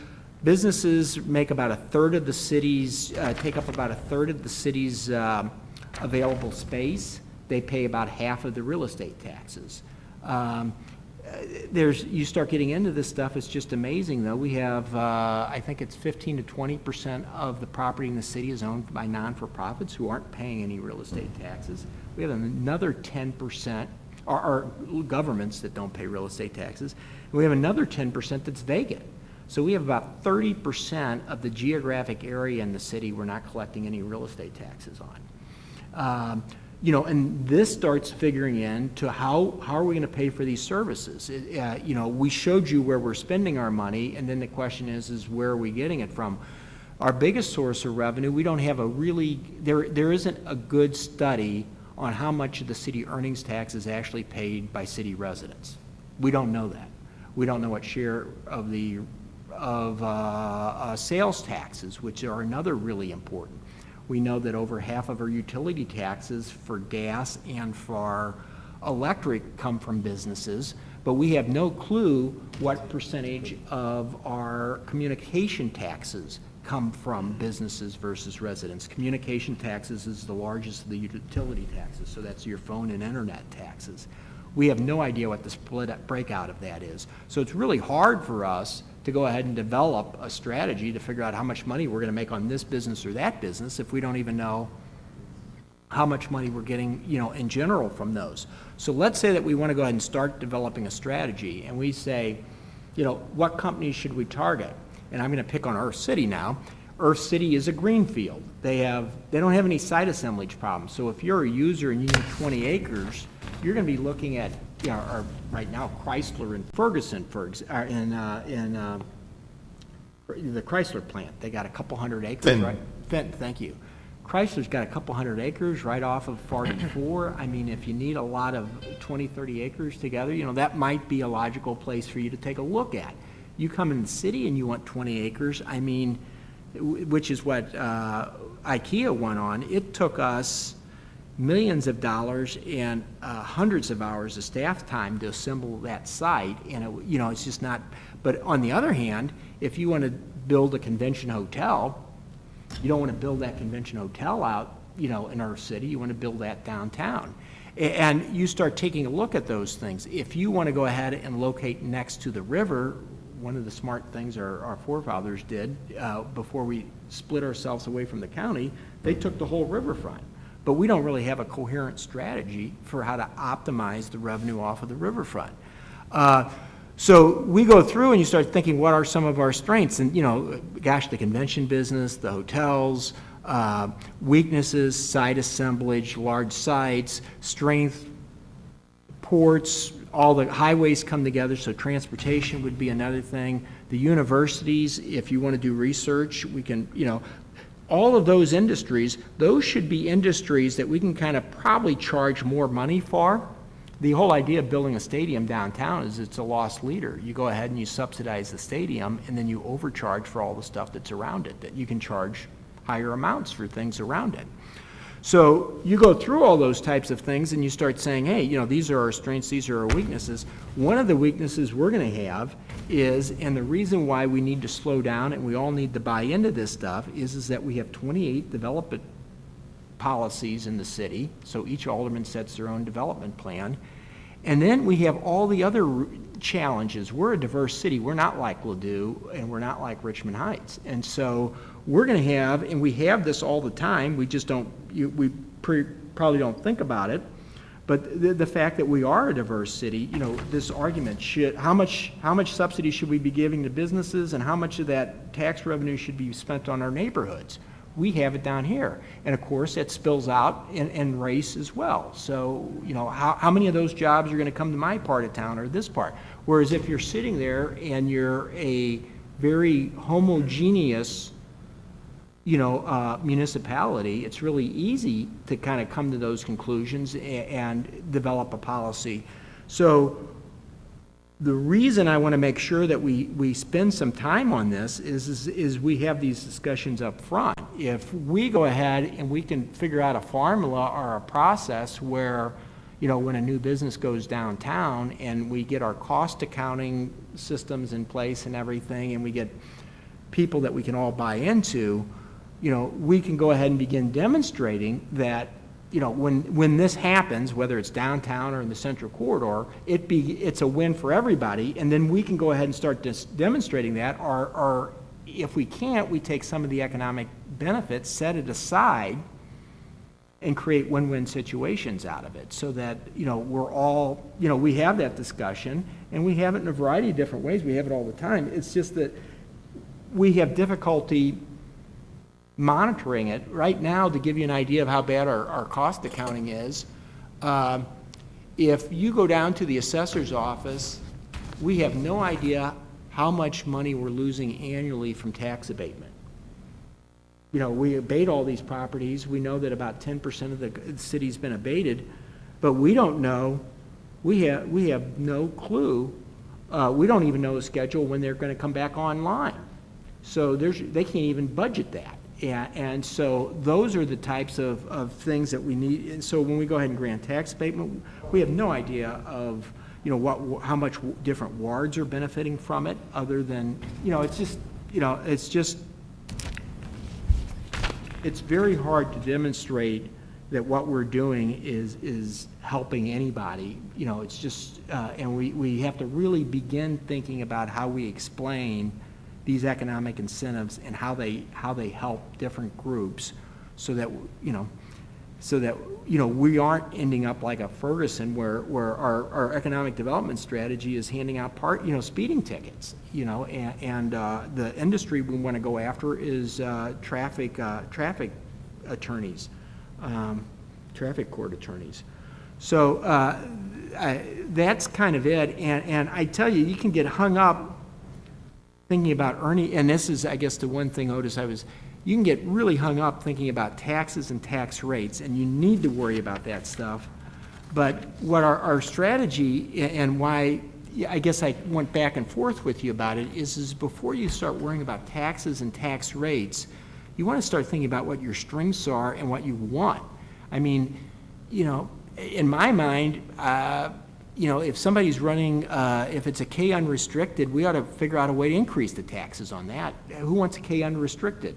[SPEAKER 1] Businesses make about a third of the city's, take up about a third of the city's available space. They pay about half of the real estate taxes. You start getting into this stuff, it's just amazing though. We have, I think it's 15 to 20% of the property in the city is owned by non-for-profits who aren't paying any real estate taxes. We have another 10%, are governments that don't pay real estate taxes. We have another 10% that's vacant. So we have about 30% of the geographic area in the city we're not collecting any real estate taxes on. And this starts figuring into how are we going to pay for these services? We showed you where we're spending our money, and then the question is where are we getting it from? Our biggest source of revenue, we don't have there isn't a good study on how much of the city earnings tax is actually paid by city residents. We don't know that. We don't know what share of sales taxes, which are another really important. We know that over half of our utility taxes for gas and for electric come from businesses, but we have no clue what percentage of our communication taxes come from businesses versus residents. Communication taxes is the largest of the utility taxes, so that's your phone and internet taxes. We have no idea what the breakout of that is. So it's really hard for us to go ahead and develop a strategy to figure out how much money we're going to make on this business or that business if we don't even know how much money we're getting, in general from those. So let's say that we want to go ahead and start developing a strategy, and we say, what companies should we target? And I'm going to pick on Earth City now. Earth City is a greenfield. They don't have any site assemblage problems. So if you're a user and you need 20 acres, you're going to be looking at, right now, Chrysler and Ferguson, in the Chrysler plant. They got a couple hundred acres, right? Fenton, thank you. Chrysler's got a couple hundred acres right off of 44. If you need a lot of 20, 30 acres together, that might be a logical place for you to take a look at. You come in the city and you want 20 acres, which is what IKEA went on. It took us millions of dollars and hundreds of hours of staff time to assemble that site, and it's just not. But on the other hand, if you want to build a convention hotel, you don't want to build that convention hotel out, in our city. You want to build that downtown, and you start taking a look at those things. If you want to go ahead and locate next to the river, one of the smart things our forefathers did before we split ourselves away from the county, they took the whole riverfront. But we don't really have a coherent strategy for how to optimize the revenue off of the riverfront. So we go through and you start thinking, what are some of our strengths? And, gosh, the convention business, the hotels, weaknesses, site assemblage, large sites, strength, ports, all the highways come together, so transportation would be another thing. The universities, if you want to do research, we can, all of those industries, those should be industries that we can kind of probably charge more money for the whole idea of building a stadium downtown is it's a lost leader. You go ahead and you subsidize the stadium, and then you overcharge for all the stuff that's around it, that you can charge higher amounts for things around it. So you go through all those types of things and you start saying, hey, these are our strengths, these are our weaknesses. One of the weaknesses we're going to have is, and the reason why we need to slow down and we all need to buy into this stuff is that we have 28 development policies in the city, so each alderman sets their own development plan. And then we have all the other challenges. We're a diverse city. We're not like Ladue, and we're not like Richmond Heights. And so we're going to have, and we have this all the time, we just don't, probably don't think about it, but the fact that we are a diverse city, this argument, how much subsidy should we be giving to businesses, and how much of that tax revenue should be spent on our neighborhoods? We have it down here. And of course, it spills out in race as well. So, how many of those jobs are going to come to my part of town or this part? Whereas if you're sitting there and you're a very homogeneous, municipality, it's really easy to kind of come to those conclusions and develop a policy. So the reason I want to make sure that we spend some time on this is we have these discussions up front. If we go ahead and we can figure out a formula or a process where, when a new business goes downtown and we get our cost accounting systems in place and everything, and we get people that we can all buy into, we can go ahead and begin demonstrating that when this happens, whether it's downtown or in the central corridor, it's a win for everybody, and then we can go ahead and start demonstrating that, or if we can't, we take some of the economic benefits, set it aside, and create win-win situations out of it, so that, we're all, we have that discussion, and we have it in a variety of different ways. We have it all the time. It's just that we have difficulty monitoring it. Right now, to give you an idea of how bad our cost accounting is, if you go down to the assessor's office, we have no idea how much money we're losing annually from tax abatement. We abate all these properties. We know that about 10% of the city's been abated, but we don't know, we have no clue. We don't even know the schedule when they're going to come back online. So they can't even budget that. And so those are the types of things that we need. And so when we go ahead and grant tax abatement, we have no idea of, how much different wards are benefiting from it, other than, it's very hard to demonstrate that what we're doing is helping anybody. It's just, and we have to really begin thinking about how we explain these economic incentives and how they help different groups, so that we aren't ending up like a Ferguson where our economic development strategy is handing out speeding tickets, and the industry we want to go after is traffic attorneys, traffic court attorneys. So that's kind of it, and I tell you, you can get hung up thinking about earning, and this is, I guess, the one thing, Otis, you can get really hung up thinking about taxes and tax rates, and you need to worry about that stuff. But what our strategy, and why I guess I went back and forth with you about it, is before you start worrying about taxes and tax rates, you want to start thinking about what your strengths are and what you want. I mean, in my mind, if somebody's running, if it's a K unrestricted, we ought to figure out a way to increase the taxes on that. Who wants a K unrestricted?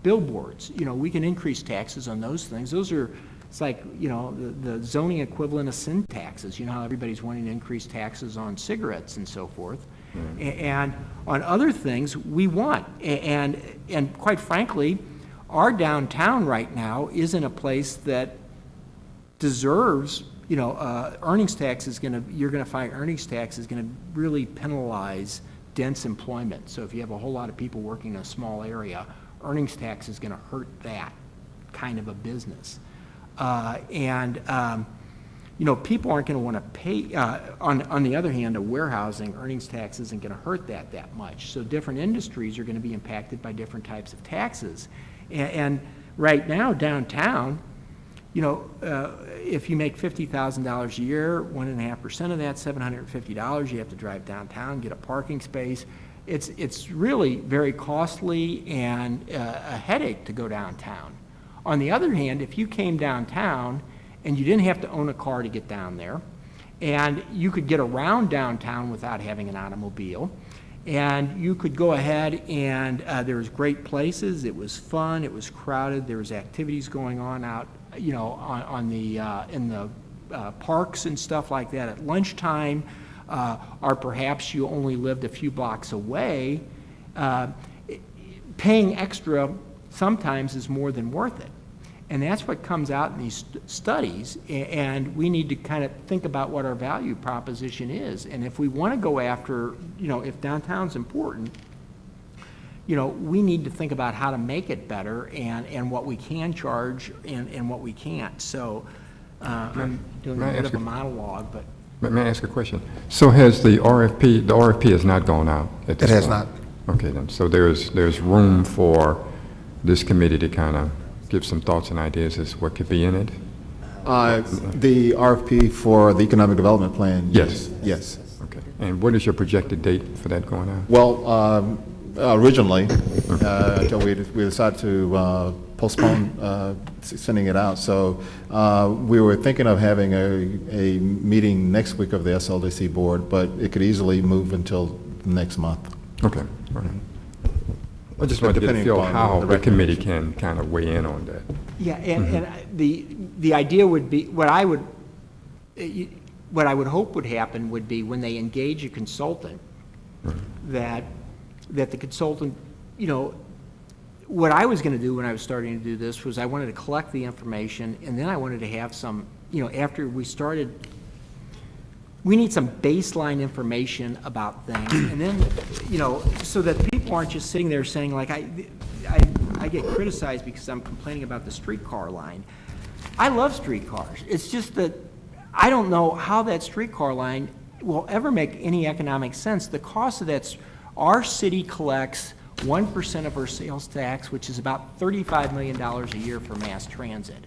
[SPEAKER 1] Billboards, we can increase taxes on those things. Those are, it's like, the zoning equivalent of sin taxes. How everybody's wanting to increase taxes on cigarettes and so forth. And on other things, we want. And quite frankly, our downtown right now isn't a place that deserves, earnings tax is you're going to find earnings tax is going to really penalize dense employment. So if you have a whole lot of people working in a small area, earnings tax is going to hurt that kind of a business. People aren't going to want to pay, on the other hand, a warehousing, earnings tax isn't going to hurt that much. So different industries are going to be impacted by different types of taxes. And right now, downtown, if you make $50,000 a year, 1.5% of that, $750, you have to drive downtown, get a parking space. It's really very costly and a headache to go downtown. On the other hand, if you came downtown and you didn't have to own a car to get down there, and you could get around downtown without having an automobile, and you could go ahead and there was great places, it was fun, it was crowded, there was activities going on out, in the parks and stuff like that at lunchtime, or perhaps you only lived a few blocks away, paying extra sometimes is more than worth it. And that's what comes out in these studies, and we need to kind of think about what our value proposition is. And if we want to go after, if downtown's important, we need to think about how to make it better and what we can charge and what we can't. So I'm doing a bit of a monologue, but.
[SPEAKER 5] May I ask a question? So has the RFP has not gone out at this point?
[SPEAKER 13] It has not.
[SPEAKER 5] Okay, then. So there's room for this committee to kind of give some thoughts and ideas as what could be in it?
[SPEAKER 13] The RFP for the Economic Development Plan?
[SPEAKER 5] Yes.
[SPEAKER 13] Yes.
[SPEAKER 5] Okay. And what is your projected date for that going out?
[SPEAKER 13] Well, originally, until we decided to postpone sending it out. So we were thinking of having a meeting next week of the SLDC board, but it could easily move until next month.
[SPEAKER 5] Okay. All right. I just wanted to get a feel how the committee can kind of weigh in on that.
[SPEAKER 1] Yeah, and the idea would be, what I would hope would happen would be when they engage a consultant, that the consultant, what I was going to do when I was starting to do this was I wanted to collect the information, and then I wanted to have some, after we started, we need some baseline information about things, and then, so that people aren't just sitting there saying, like, I get criticized because I'm complaining about the streetcar line. I love streetcars. It's just that I don't know how that streetcar line will ever make any economic sense. The cost of that, our city collects 1% of our sales tax, which is about $35 million a year for mass transit.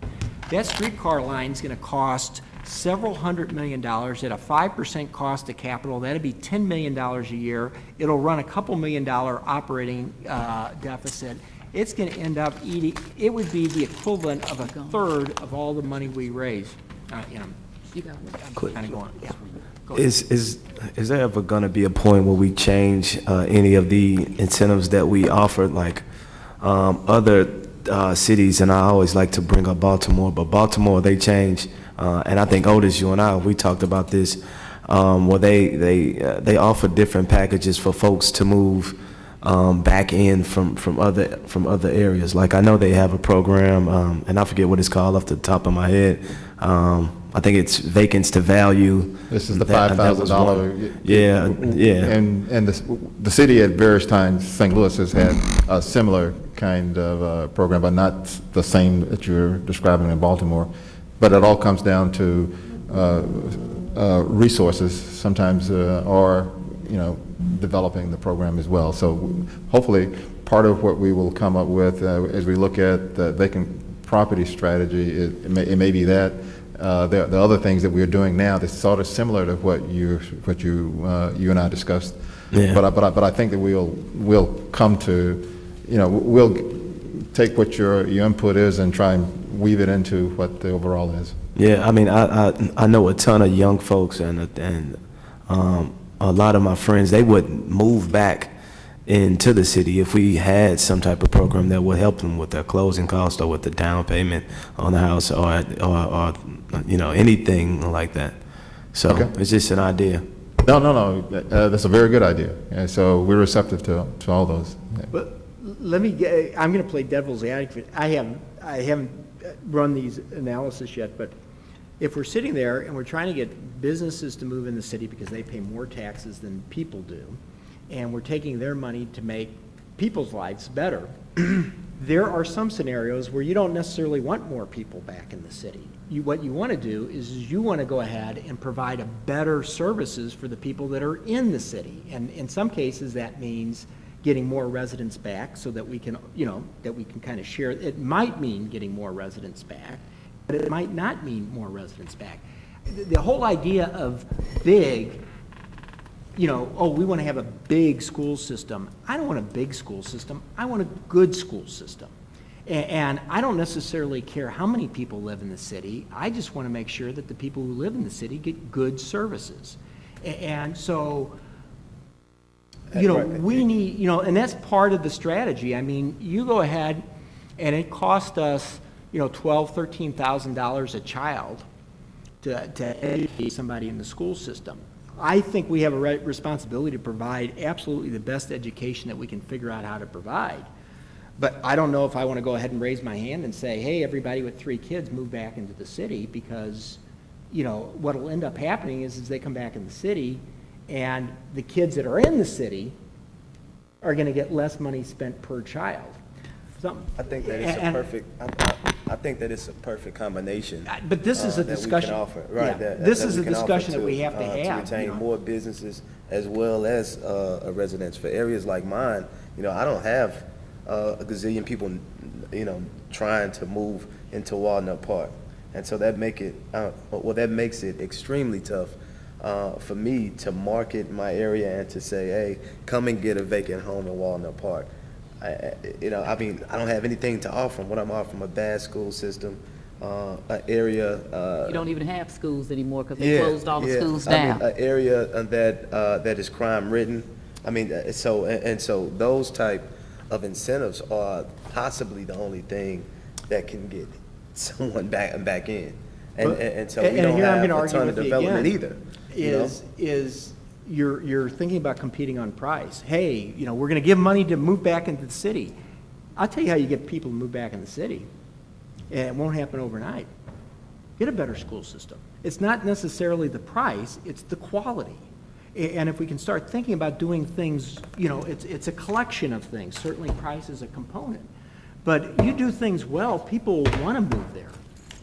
[SPEAKER 1] That streetcar line is going to cost several $100 million at a 5% cost of capital. That'd be $10 million a year. It'll run a couple $1 million operating deficit. It's going to end up eating, it would be the equivalent of a third of all the money we raise. I'm kind of going, yeah.
[SPEAKER 3] Is there ever going to be a point where we change any of the incentives that we offer, like other cities? And I always like to bring up Baltimore, but Baltimore, they change, and I think Otis, you and I, we talked about this, where they offer different packages for folks to move back in from other areas. Like I know they have a program, and I forget what it's called off the top of my head. I think it's vacants to value.
[SPEAKER 13] This is the $5,000.
[SPEAKER 3] Yeah.
[SPEAKER 13] And the city at various times, St. Louis has had a similar kind of program, but not the same that you're describing in Baltimore. But it all comes down to resources sometimes, or developing the program as well. So hopefully, part of what we will come up with as we look at the vacant property strategy, it may be that. The other things that we're doing now that's sort of similar to what you and I discussed.
[SPEAKER 3] Yeah.
[SPEAKER 13] But I think that we'll come to, we'll take what your input is and try and weave it into what the overall is.
[SPEAKER 3] Yeah, I mean, I know a ton of young folks and a lot of my friends, they would move back into the city if we had some type of program that would help them with their closing cost or with the down payment on the house or anything like that. So It's just an idea.
[SPEAKER 13] No. That's a very good idea. And so we're receptive to all those. Yeah.
[SPEAKER 1] But I'm going to play devil's advocate. I haven't run these analysis yet, but if we're sitting there and we're trying to get businesses to move in the city because they pay more taxes than people do, and we're taking their money to make people's lives better, there are some scenarios where you don't necessarily want more people back in the city. What you want to do is you want to go ahead and provide a better services for the people that are in the city. And in some cases, that means getting more residents back so that we can, that we can kind of share. It might mean getting more residents back. but it might not mean more residents back. The whole idea of big, oh, we want to have a big school system. I don't want a big school system. I want a good school system. And I don't necessarily care how many people live in the city. I just want to make sure that the people who live in the city get good services. And so, we need, and that's part of the strategy. I mean, you go ahead and it cost us, $12,000, $13,000 a child to educate somebody in the school system. I think we have a responsibility to provide absolutely the best education that we can figure out how to provide. But I don't know if I want to go ahead and raise my hand and say, hey, everybody with 3 kids move back into the city, because, what will end up happening is they come back in the city, and the kids that are in the city are going to get less money spent per child.
[SPEAKER 3] I think that it's a perfect. I think that it's a perfect combination.
[SPEAKER 1] But this is a discussion.
[SPEAKER 3] That we can offer, right?
[SPEAKER 1] Yeah, this is a discussion that we have to have.
[SPEAKER 3] To retain more businesses as well as residents. For areas like mine, I don't have a gazillion people, trying to move into Walnut Park, and so that makes it extremely tough for me to market my area and to say, hey, come and get a vacant home in Walnut Park. I don't have anything to offer them. What I'm offering, a bad school system, an area.
[SPEAKER 6] You don't even have schools anymore because they closed all the schools down.
[SPEAKER 3] An area that is crime ridden. So those type of incentives are possibly the only thing that can get someone back in. And so we don't have a ton of development either.
[SPEAKER 1] You're thinking about competing on price. Hey, we're going to give money to move back into the city. I'll tell you how you get people to move back in the city. And it won't happen overnight. Get a better school system. It's not necessarily the price, it's the quality. And if we can start thinking about doing things, it's a collection of things. Certainly price is a component. But you do things well, people want to move there.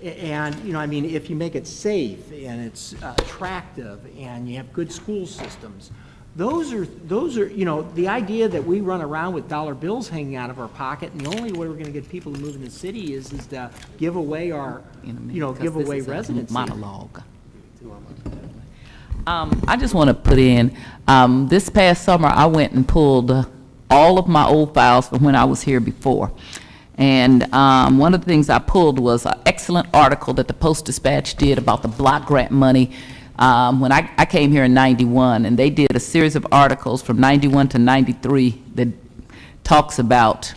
[SPEAKER 1] And, if you make it safe and it's attractive and you have good school systems, those are, the idea that we run around with dollar bills hanging out of our pocket, and the only way we're going to get people to move in the city is to give away our, give away residency.
[SPEAKER 6] Monologue. I just want to put in, this past summer, I went and pulled all of my old files from when I was here before. And one of the things I pulled was an excellent article that the Post-Dispatch did about the block grant money when I came here in '91, and they did a series of articles from '91 to '93 that talks about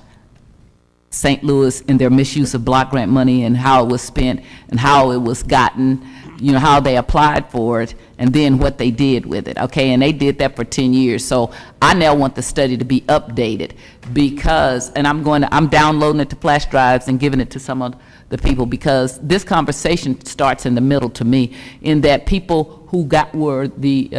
[SPEAKER 6] St. Louis and their misuse of block grant money and how it was spent and how it was gotten, how they applied for it, and then what they did with it, okay? And they did that for 10 years. So I now want the study to be updated because, and I'm downloading it to flash drives and giving it to some of the people, because this conversation starts in the middle to me, in that people who got the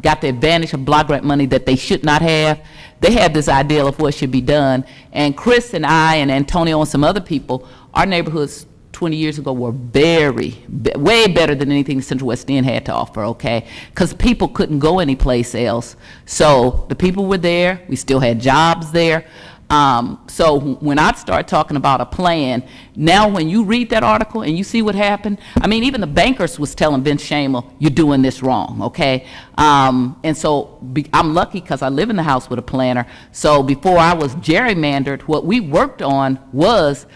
[SPEAKER 6] advantage of block grant money that they should not have, they have this ideal of what should be done. And Chris and I and Antonio and some other people, our neighborhoods 20 years ago were way better than anything Central West End had to offer, okay? Because people couldn't go anyplace else. So the people were there. We still had jobs there. So when I start talking about a plan, now when you read that article and you see what happened, even the bankers was telling Ben Shamel, you're doing this wrong, okay? And so I'm lucky because I live in the house with a planner. So before I was gerrymandered, what we worked on was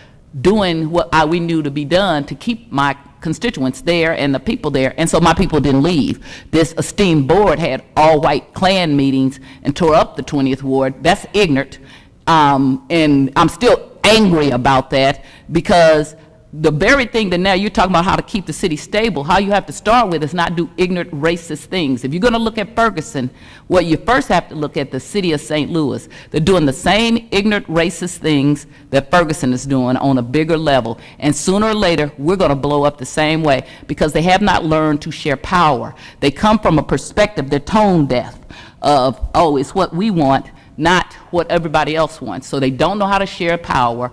[SPEAKER 6] doing what we knew to be done to keep my constituents there and the people there, and so my people didn't leave. This esteemed board had all-white Klan meetings and tore up the 20th Ward. That's ignorant, and I'm still angry about that, because the very thing that now you're talking about how to keep the city stable, how you have to start with is not do ignorant racist things. If you're going to look at Ferguson, what you first have to look at the city of St. Louis. They're doing the same ignorant racist things that Ferguson is doing on a bigger level. And sooner or later, we're going to blow up the same way, because they have not learned to share power. They come from a perspective, they're tone deaf of, oh, it's what we want, not what everybody else wants. So they don't know how to share power.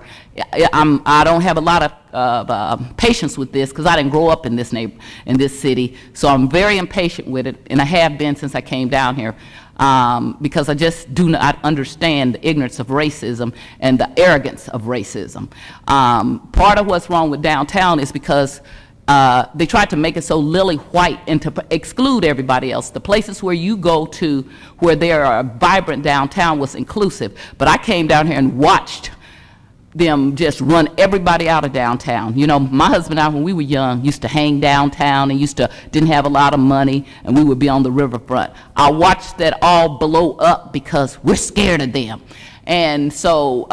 [SPEAKER 6] I don't have a lot of patience with this, because I didn't grow up in this city. So I'm very impatient with it, and I have been since I came down here. because I just do not understand the ignorance of racism and the arrogance of racism. Part of what's wrong with downtown is because they tried to make it so lily white and to exclude everybody else. The places where you go to where there are vibrant downtown was inclusive, but I came down here and watched them just run everybody out of downtown. You know, my husband and I, when we were young, used to hang downtown and didn't have a lot of money, and we would be on the riverfront. I watched that all blow up because we're scared of them. And so,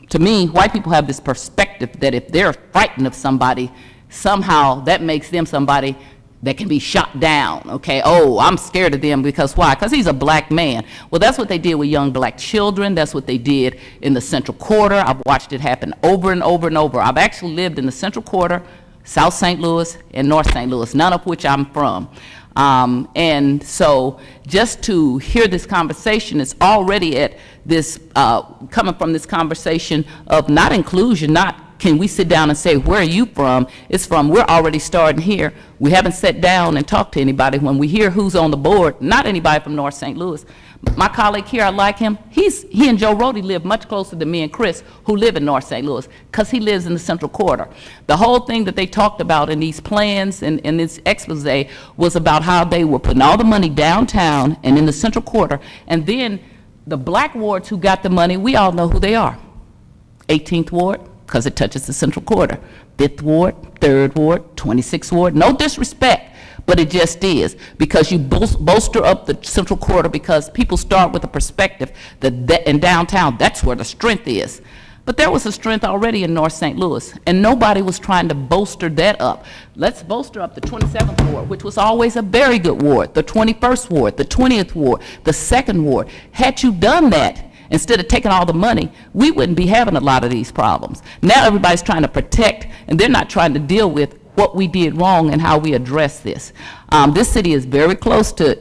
[SPEAKER 6] to me, white people have this perspective that if they're frightened of somebody, somehow that makes them somebody that can be shot down, okay? Oh, I'm scared of them because why? Because he's a black man. Well, that's what they did with young black children. That's what they did in the Central Quarter. I've watched it happen over and over and over. I've actually lived in the Central Quarter, South St. Louis, and North St. Louis, none of which I'm from. And so just to hear this conversation, it's already at this, coming from this conversation of not inclusion, not can we sit down and say, where are you from? It's from, we're already starting here. We haven't sat down and talked to anybody. When we hear who's on the board, not anybody from North St. Louis. My colleague here, I like him. He and Joe Roddy live much closer than me and Chris, who live in North St. Louis, because he lives in the Central Quarter. The whole thing that they talked about in these plans and in this expose was about how they were putting all the money downtown and in the Central Quarter, and then the black wards who got the money, we all know who they are. 18th Ward, because it touches the Central Quarter. 5th Ward, 3rd Ward, 26th Ward, no disrespect, but it just is, because you bolster up the Central Quarter because people start with a perspective that in downtown, that's where the strength is. But there was a strength already in North St. Louis, and nobody was trying to bolster that up. Let's bolster up the 27th Ward, which was always a very good ward, the 21st Ward, the 20th Ward, the 2nd Ward. Had you done that, instead of taking all the money, we wouldn't be having a lot of these problems. Now everybody's trying to protect, and they're not trying to deal with what we did wrong and how we address this. This city is very close to,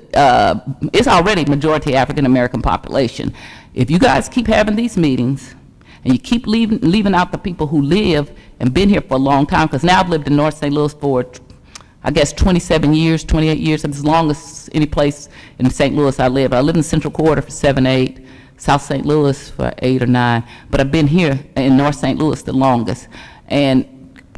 [SPEAKER 6] it's already majority African-American population. If you guys keep having these meetings, and you keep leaving out the people who live and been here for a long time, because now I've lived in North St. Louis for, I guess, 27 years, 28 years, as long as any place in St. Louis I lived. I lived in the Central Quarter for 7, 8, South St. Louis for 8 or 9, but I've been here in North St. Louis the longest. And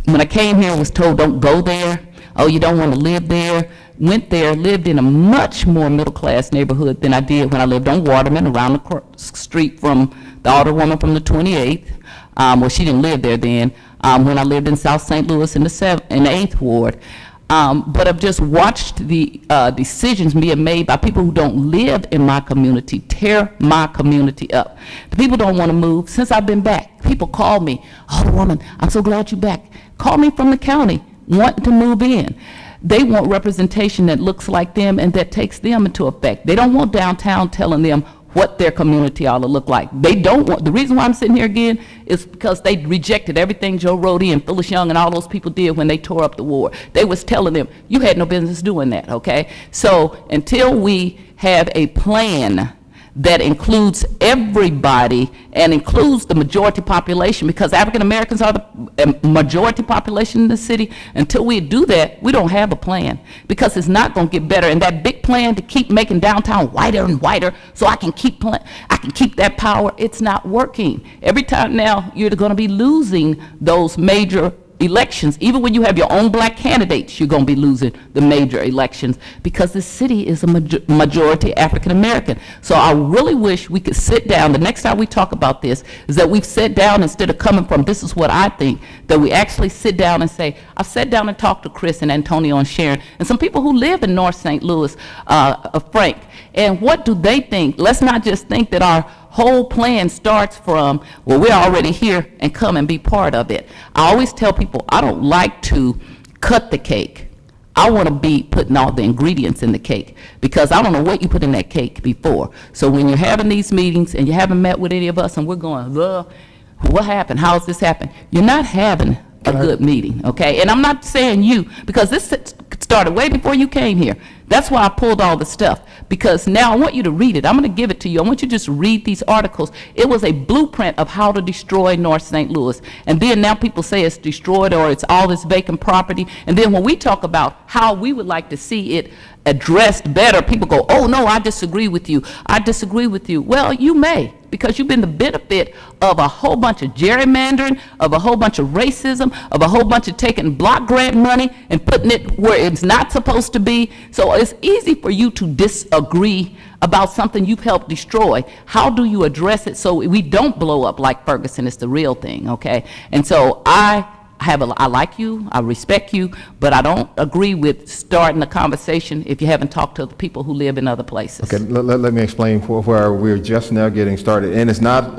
[SPEAKER 6] when I came here and was told, don't go there, oh, you don't want to live there, went there, lived in a much more middle-class neighborhood than I did when I lived on Waterman, around the street from the Alderwoman from the 28th. Well, she didn't live there then, when I lived in South St. Louis in the 8th Ward. But I've just watched the decisions being made by people who don't live in my community, tear my community up. The people don't want to move. Since I've been back, people call me, oh, woman, I'm so glad you're back. Call me from the county, wanting to move in. They want representation that looks like them and that takes them into effect. They don't want downtown telling them what their community ought to look like. They don't want, the reason why I'm sitting here again is because they rejected everything Joe Roddy and PHYLLIS Young and all those people did when they tore up the ward. They was telling them, you had no business doing that, okay? So until we have a plan that includes everybody and includes the majority population, because African Americans are the majority population in the city, until we do that, we don't have a plan, because it's not going to get better. And that big plan to keep making downtown whiter and whiter so I can keep that power, it's not working. Every time now, you're going to be losing those major elections. Even when you have your own black candidates, you're going to be losing the major elections, because this city is a majority African American. So I really wish we could sit down. The next time we talk about this is that we've sat down, instead of coming from this is what I think, that we actually sit down and say, I've sat down and talked to Chris and Antonio and Sharon and some people who live in North St. Louis, Frank, and what do they think? Let's not just think that our whole plan starts from, well, we're already here and come and be part of it. I always tell people I don't like to cut the cake. I want to be putting all the ingredients in the cake, because I don't know what you put in that cake before. So when you're having these meetings and you haven't met with any of us and we're going, what happened? How's this happen? You're not having a good meeting, okay? And I'm not saying you, because this started way before you came here. That's why I pulled all the stuff, because now I want you to read it. I'm going to give it to you. I want you to just read these articles. It was a blueprint of how to destroy North St. Louis. And then now people say it's destroyed or it's all this vacant property. And then when we talk about how we would like to see it addressed better, people go, oh, no, I disagree with you. I disagree with you. Well, you may, because you've been the benefit of a whole bunch of gerrymandering, of a whole bunch of racism, of a whole bunch of taking block grant money and putting it where it's not supposed to be. So it's easy for you to disagree about something you've helped destroy. How do you address it so we don't blow up like Ferguson? It's the real thing, okay? And so I like you, I respect you, but I don't agree with starting a conversation if you haven't talked to the people who live in other places.
[SPEAKER 13] Okay, let me explain where we're just now getting started. And it's not,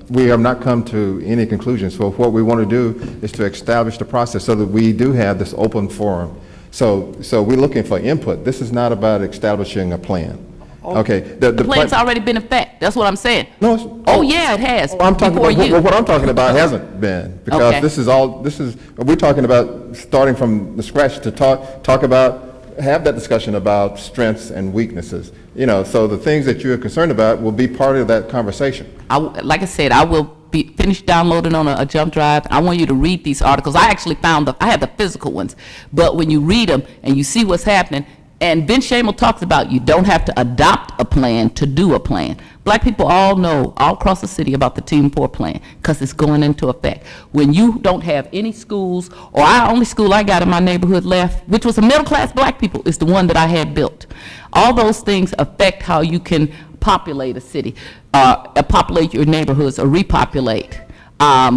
[SPEAKER 13] we have not come to any conclusions. So what we want to do is to establish the process so that we do have this open forum. So we're looking for input. This is not about establishing a plan. Okay.
[SPEAKER 6] The plan's already been in effect. That's what I'm saying.
[SPEAKER 13] No.
[SPEAKER 6] Oh, yeah, it has.
[SPEAKER 13] I'm talking
[SPEAKER 6] before
[SPEAKER 13] about
[SPEAKER 6] you.
[SPEAKER 13] what I'm talking about hasn't been, because
[SPEAKER 6] Okay.
[SPEAKER 13] we're talking about starting from the scratch to talk about, have that discussion about strengths and weaknesses. You know, so the things that you're concerned about will be part of that conversation.
[SPEAKER 6] Like I said, I will be finished downloading on a jump drive. I want you to read these articles. I actually found I have the physical ones, but when you read them and you see what's happening, and Ben Shamel talks about you don't have to adopt a plan to do a plan. Black people all know all across the city about the Team 4 plan because it's going into effect. When you don't have any schools, or our only school I got in my neighborhood left, which was a middle-class black people, is the one that I had built. All those things affect how you can populate a city, populate your neighborhoods or repopulate.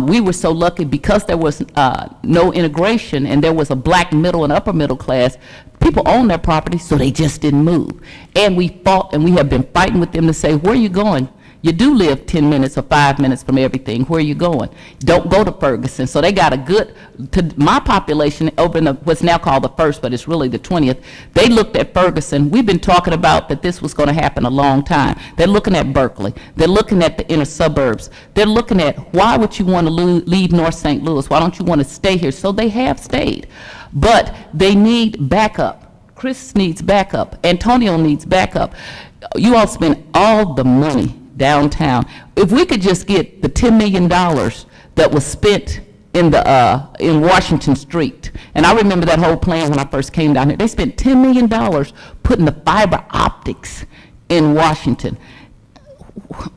[SPEAKER 6] We were so lucky because there was no integration and there was a black middle and upper middle class. People own their property, so they just didn't move. And we fought and we have been fighting with them to say, where are you going? You do live 10 minutes or 5 minutes from everything. Where are you going? Don't go to Ferguson. So they got a good, to my population over in what's now called the 1st, but it's really the 20th, they looked at Ferguson. We've been talking about that this was going to happen a long time. They're looking at Berkeley. They're looking at the inner suburbs. They're looking at why would you want to leave North St. Louis? Why don't you want to stay here? So they have stayed. But they need backup. Chris needs backup. Antonio needs backup. You all spend all the money downtown. If we could just get the $10 million that was spent in Washington Street, and I remember that whole plan when I first came down here. They spent $10 million putting the fiber optics in Washington.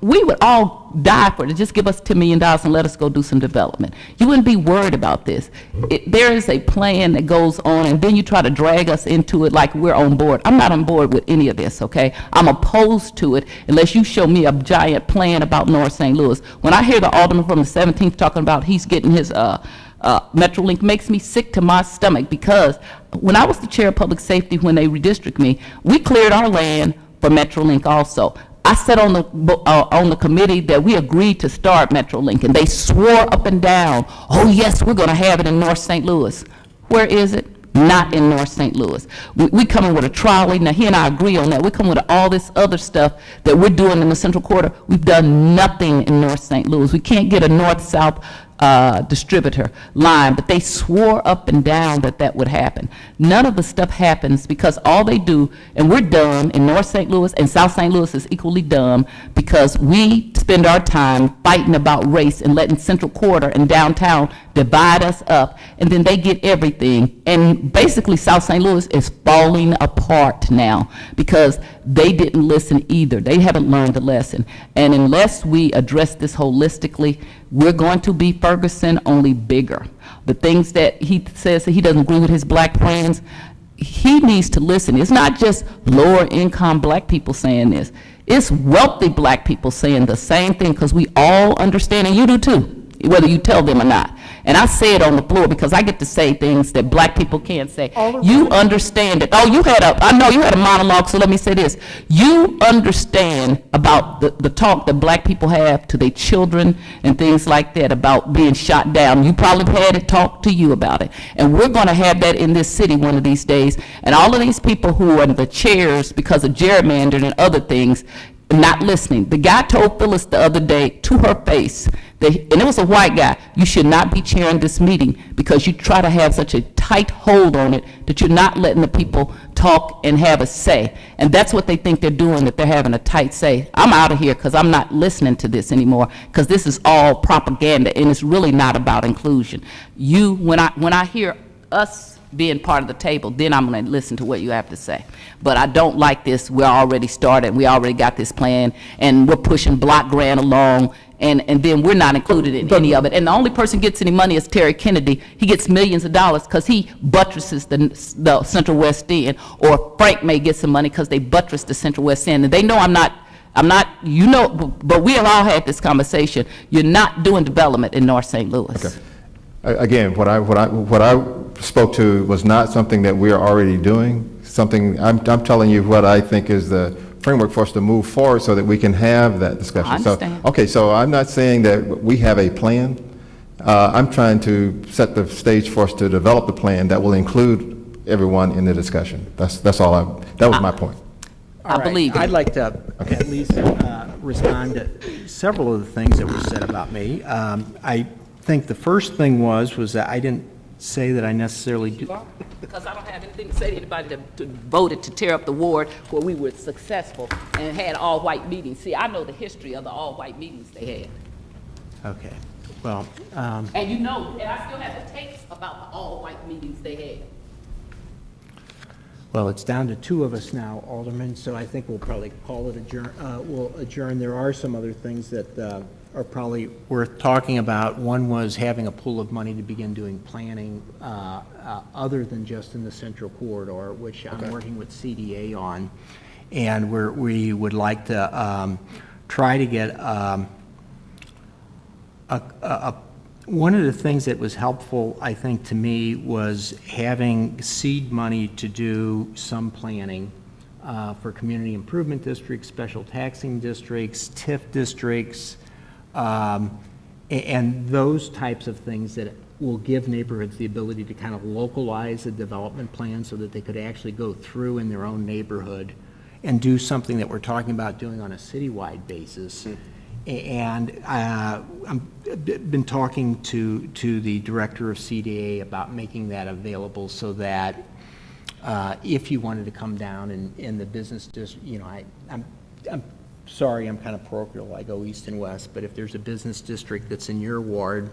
[SPEAKER 6] We would all die for it. Just give us $10 million and let us go do some development. You wouldn't be worried about this. There is a plan that goes on, and then you try to drag us into it like we're on board. I'm not on board with any of this, okay? I'm opposed to it unless you show me a giant plan about North St. Louis. When I hear the alderman from the 17th talking about he's getting his Metrolink, makes me sick to my stomach, because when I was the chair of public safety when they redistricted me, we cleared our land for Metrolink also. I sat on the committee that we agreed to start Metrolink, and they swore up and down, oh yes, we're going to have it in North St. Louis. Where is it? Not in North St. Louis. We coming with a trolley. Now, he and I agree on that. We're coming with all this other stuff that we're doing in the Central Quarter. We've done nothing in North St. Louis. We can't get a north-south distributor line, but they swore up and down that that would happen. None of the stuff happens because all they do, and we're dumb in North St. Louis, and South St. Louis is equally dumb, because we spend our time fighting about race and letting Central Quarter and downtown divide us up, and then they get everything. And basically South St. Louis is falling apart now because they didn't listen either. They haven't learned the lesson. And unless we address this holistically, we're going to be Ferguson, only bigger. The things that he says that he doesn't agree with his black friends, he needs to listen. It's not just lower income black people saying this. It's wealthy black people saying the same thing, because we all understand, and you do too, whether you tell them or not. And I say it on the floor because I get to say things that black people can't say. You understand it. Oh, I know you had a monologue, so let me say this. You understand about the talk that black people have to their children and things like that about being shot down. You probably had it talk to you about it. And we're going to have that in this city one of these days. And all of these people who are in the chairs because of gerrymandering and other things, not listening. The guy told Phyllis the other day to her face, and it was a white guy, you should not be chairing this meeting because you try to have such a tight hold on it that you're not letting the people talk and have a say. And that's what they think they're doing, that they're having a tight say. I'm out of here because I'm not listening to this anymore, because this is all propaganda and it's really not about inclusion. When I hear us being part of the table, then I'm going to listen to what you have to say. But I don't like this. We're already started. We already got this plan, and we're pushing block grant along, and then we're not included in any of it. And the only person gets any money is Terry Kennedy. He gets millions of dollars because he buttresses the Central West End, or Frank may get some money because they buttress the Central West End. And they know I'm not, you know, but we have all had this conversation. You're not doing development in North St. Louis.
[SPEAKER 13] Okay. Again, what I spoke to was not something that we are already doing. Something I'm telling you what I think is the framework for us to move forward so that we can have that discussion.
[SPEAKER 6] I understand.
[SPEAKER 13] So, okay, so I'm not saying that we have a plan. I'm trying to set the stage for us to develop the plan that will include everyone in the discussion. That's all. That was my point.
[SPEAKER 1] All right.
[SPEAKER 6] believe it.
[SPEAKER 1] I'd like to at least respond to several of the things that were said about me. I think the first thing was that I didn't say that I necessarily do.
[SPEAKER 6] Because I don't have anything to say to anybody that voted to tear up the ward where we were successful and had all-white meetings. See, I know the history of the all-white meetings they had.
[SPEAKER 1] Okay, well.
[SPEAKER 6] And you know, and I still have the tapes about the all-white meetings they had.
[SPEAKER 1] Well, it's down to 2 of us now, Alderman, so I think we'll probably call it adjourn. We'll adjourn. There are some other things that are probably worth talking about. One was having a pool of money to begin doing planning other than just in the central corridor, which I'm working with CDA on. And we would like to try to get one of the things that was helpful, I think, to me was having seed money to do some planning for community improvement districts, special taxing districts, TIF districts, and those types of things that will give neighborhoods the ability to kind of localize a development plan so that they could actually go through in their own neighborhood and do something that we're talking about doing on a citywide basis. And I've been talking to the director of CDA about making that available so that if you wanted to come down in the business district, you know, I'm sorry, I'm kind of parochial, I go east and west, but if there's a business district that's in your ward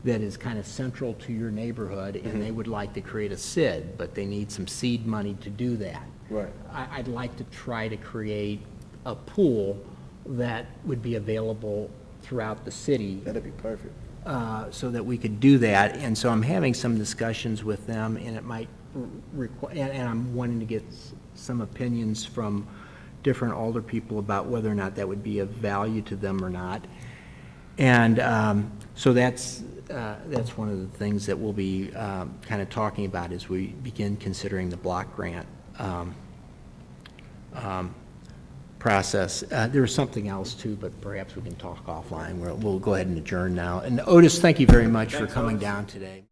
[SPEAKER 1] that is kind of central to your neighborhood and they would like to create a SID, but they need some seed money to do that.
[SPEAKER 3] Right.
[SPEAKER 1] I'd like to try to create a pool that would be available throughout the city.
[SPEAKER 3] That'd be perfect.
[SPEAKER 1] So that we could do that. And so I'm having some discussions with them, and it might require, and I'm wanting to get some opinions from different alder people about whether or not that would be of value to them or not. And so that's one of the things that we'll be kind of talking about as we begin considering the block grant process. There was something else too, but perhaps we can talk offline. We'll go ahead and adjourn now. And Otis, thank you very much for coming down today.